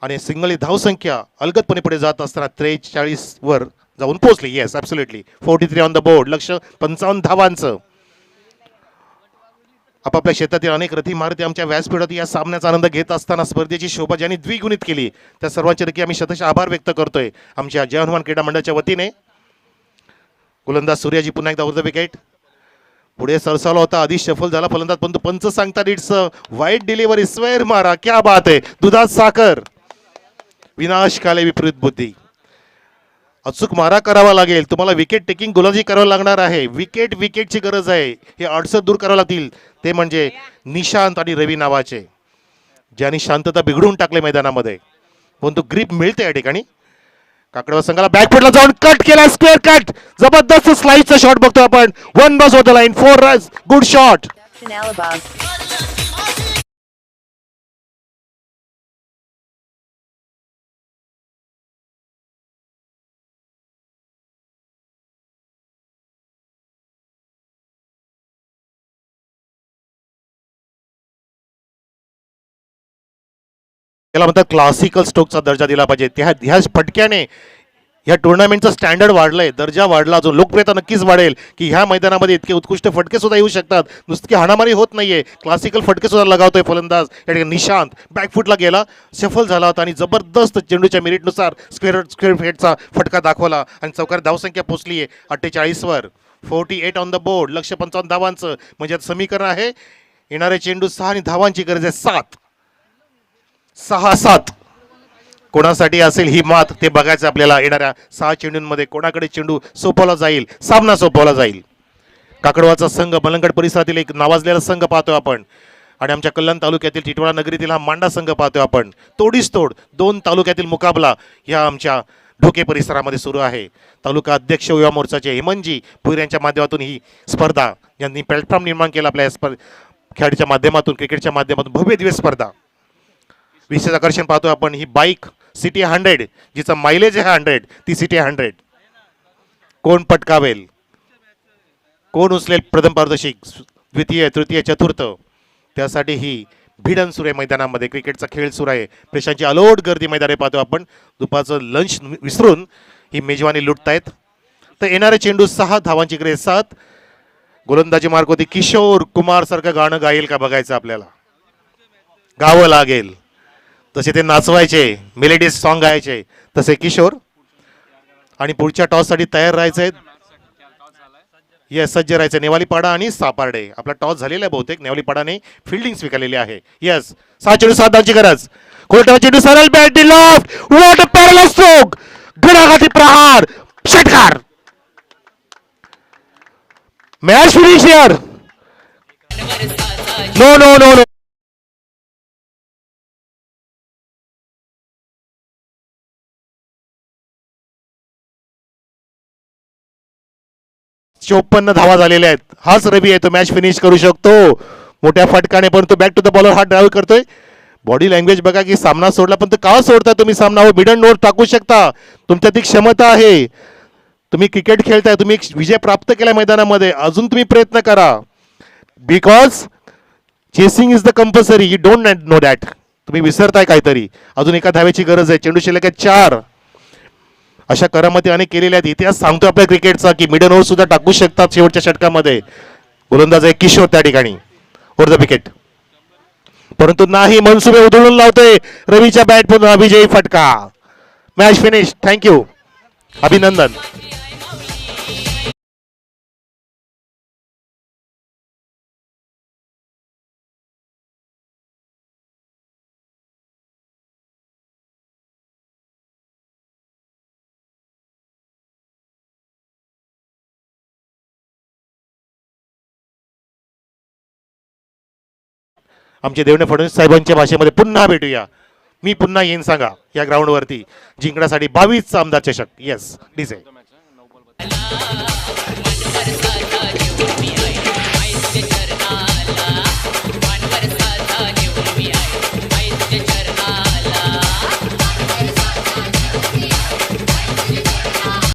आणि सिंगल धावसंख्या अलगदपणे पुढे जात असताना 43 वर जाऊन पोहोचली. Yes, absolutely. 43 on the board. लक्ष 55 धावांचं. आपापल्या क्षेत्रातील अनेक रथी महारथी आमच्या व्यासपीठात या सामन्याचा आनंद घेत असताना स्पर्धेची शोभा ज्यांनी द्विगुणित केली त्या सर्वांचे नक्की आम्ही शतश आभार व्यक्त करतोय आमच्या जय हनुमान क्रीडा मंडळाच्या वतीने. गोलंदाज सूर्याजी पुन्हा एकदा वर द विकेट. पुढे सरसावला होता, आधी शफल झाला फलंदाज, परंतु पंच सांगतात इट्स वाईट डिलिव्हरी, स्वेर मारा, क्या बात आहे, दुधात साखर, विनाशकाले विपरीत बुद्धी. अचूक मारा करावा लागेल तुम्हाला, विकेट टेकिंग गोलंदाजी करावं लागणार आहे. विकेटची गरज आहे. हे अडचण दूर करावं लागतील ते म्हणजे निशांत आणि रवी नावाचे, ज्यांनी शांतता बिघडून टाकले मैदानामध्ये, परंतु ग्रीप मिळते या ठिकाणी. काकडवा संघाला बॅकफुटला जाऊन कट केला, स्क्वेअर कट, जबरदस्त स्लाइसचा शॉट बघतो आपण. 1 बस off the line, 4 runs, good shot. त्याला म्हणतात क्लासिकल स्ट्रोकचा दर्जा दिला पाहिजे. ह्या फटक्याने ह्या टुर्नामेंटचा स्टँडर्ड वाढलंय, दर्जा वाढला, जो लोकप्रियता नक्कीच वाढेल की ह्या मैदानामध्ये इतके उत्कृष्ट फटके सुद्धा येऊ शकतात. नुसती हाणामारी होत नाहीये, क्लासिकल फटके सुद्धा लगावतोय फलंदाज. या ठिकाणी निशांत बॅकफुटला गेला, सफल झाला होता आणि जबरदस्त चेंडूच्या मेरिटनुसार स्क्वेअर फेटचा फटका दाखवला आणि चौकार धावसंख्या पोहोचली आहे 48 वर. 48 ऑन द बोर्ड, लक्ष 55 धावांचं, म्हणजे समीकरण आहे येणारे चेंडू 6 आणि धावांची गरज आहे 7. 6-7 कोणासाठी असेल ही मात ते बघायचं आपल्याला. येणाऱ्या 6 चेंडूंमध्ये कोणाकडे चेंडू सोपवला जाईल, सामना सोपवला जाईल. काकडवाचा संघ मलंगड परिसरातील एक नावाजलेला संघ पाहतोय आपण आणि आमच्या कल्याण तालुक्यातील टिटवाळा नगरीतील हा मांडा संघ पाहतोय आपण. तोडीस तोड 2 तालुक्यातील मुकाबला या आमच्या ढोके परिसरामध्ये सुरू आहे. तालुका अध्यक्ष युवा मोर्चाचे हेमंतजी भुईर यांच्या माध्यमातून ही स्पर्धा, यांनी प्लॅटफॉर्म निर्माण केला आपल्या खेळाडूच्या माध्यमातून, क्रिकेटच्या माध्यमातून भव्य दिवस स्पर्धा. विशेष आकर्षण पाहतोय आपण ही बाईक सिटी 100, जिचा मायलेज आहे 100, ती सिटी 100. कोण पटकावेल, कोण उचलेल प्रथम पारितोषिक, द्वितीय तृतीय चतुर्थ, त्यासाठी ही भिडण सुरू आहे मैदानामध्ये. क्रिकेटचा खेळ सुरू आहे, प्रेक्षकांची अलोट गर्दी मैदाने पाहतो आपण. दुपारचं लंच विसरून ही मेजवानी लुटतायत. तर येणारे चेंडू 6, धावांची गरज 7. गोलंदाजी मार्क होती. किशोर कुमार सारखं गाणं गाईल का बघायचं आपल्याला, गावं लागेल. तसे ते नाचवायचे, मेलेडी सॉन्ग गायचे तसे किशोर. आणि पुढच्या टॉससाठी तयार राहायचंय. येस, सज्ज राहायचं. नेवालीपाडा आणि सापार्डे, आपला टॉस झालेला आहे बहुतेक. नेवालीपाडाने फिल्डिंग स्वीकारलेली आहे. येस, 6 चेंडू 7 धावांची गरज. कोलटा चेंडू सरळ बॅट लॉफ्ट, व्हॉट अ पॅरल स्ट्रोक, घडाघाती प्रहार, षटकार. Match finish here. No no no no. 54 धावा झालेल्या आहेत. हाच रवी आहे, तो मॅच फिनिश करू शकतो मोठ्या फटकाने, पण तो बॅक टू द बॉलर हा ड्राईव्ह करतोय. बॉडी लँग्वेज बघा की सामना सोडला, पण तो का सोडता तुम्ही सामना? हो, मिडन नोट टाकू शकता, तुमच्यात ती क्षमता आहे. तुम्ही क्रिकेट खेळताय, तुम्ही एक विजय प्राप्त केला मैदानामध्ये, अजून तुम्ही प्रयत्न करा. Because chasing is the compulsory, you don't know that. तुम्ही विसरताय काहीतरी. अजून एका धावेची गरज आहे. चेंडू शिल्लक आहे 4. अशा करामती अनेक केलेल्या आहेत. इतिहास सांगतो आपल्या क्रिकेटचा की मिडन ओव्हर सुद्धा टाकू शकतात शेवटच्या षटकामध्ये. गोलंदाज आहे किशोर त्या ठिकाणी ओव्हर द विकेट, परंतु नाही, मनसुबे उधळून लावतोय रवीच्या बॅट, पुन्हा विजयी फटका. Match finish. थँक्यू, अभिनंदन. आमचे देवेंद्र फडणवीस साहेबांच्या भाषेमध्ये पुन्हा भेटूया. मी पुन्हा येईन सांगा या ग्राउंडवरती जिंकण्यासाठी 22 चा आमदार चषक. Yes, DJ.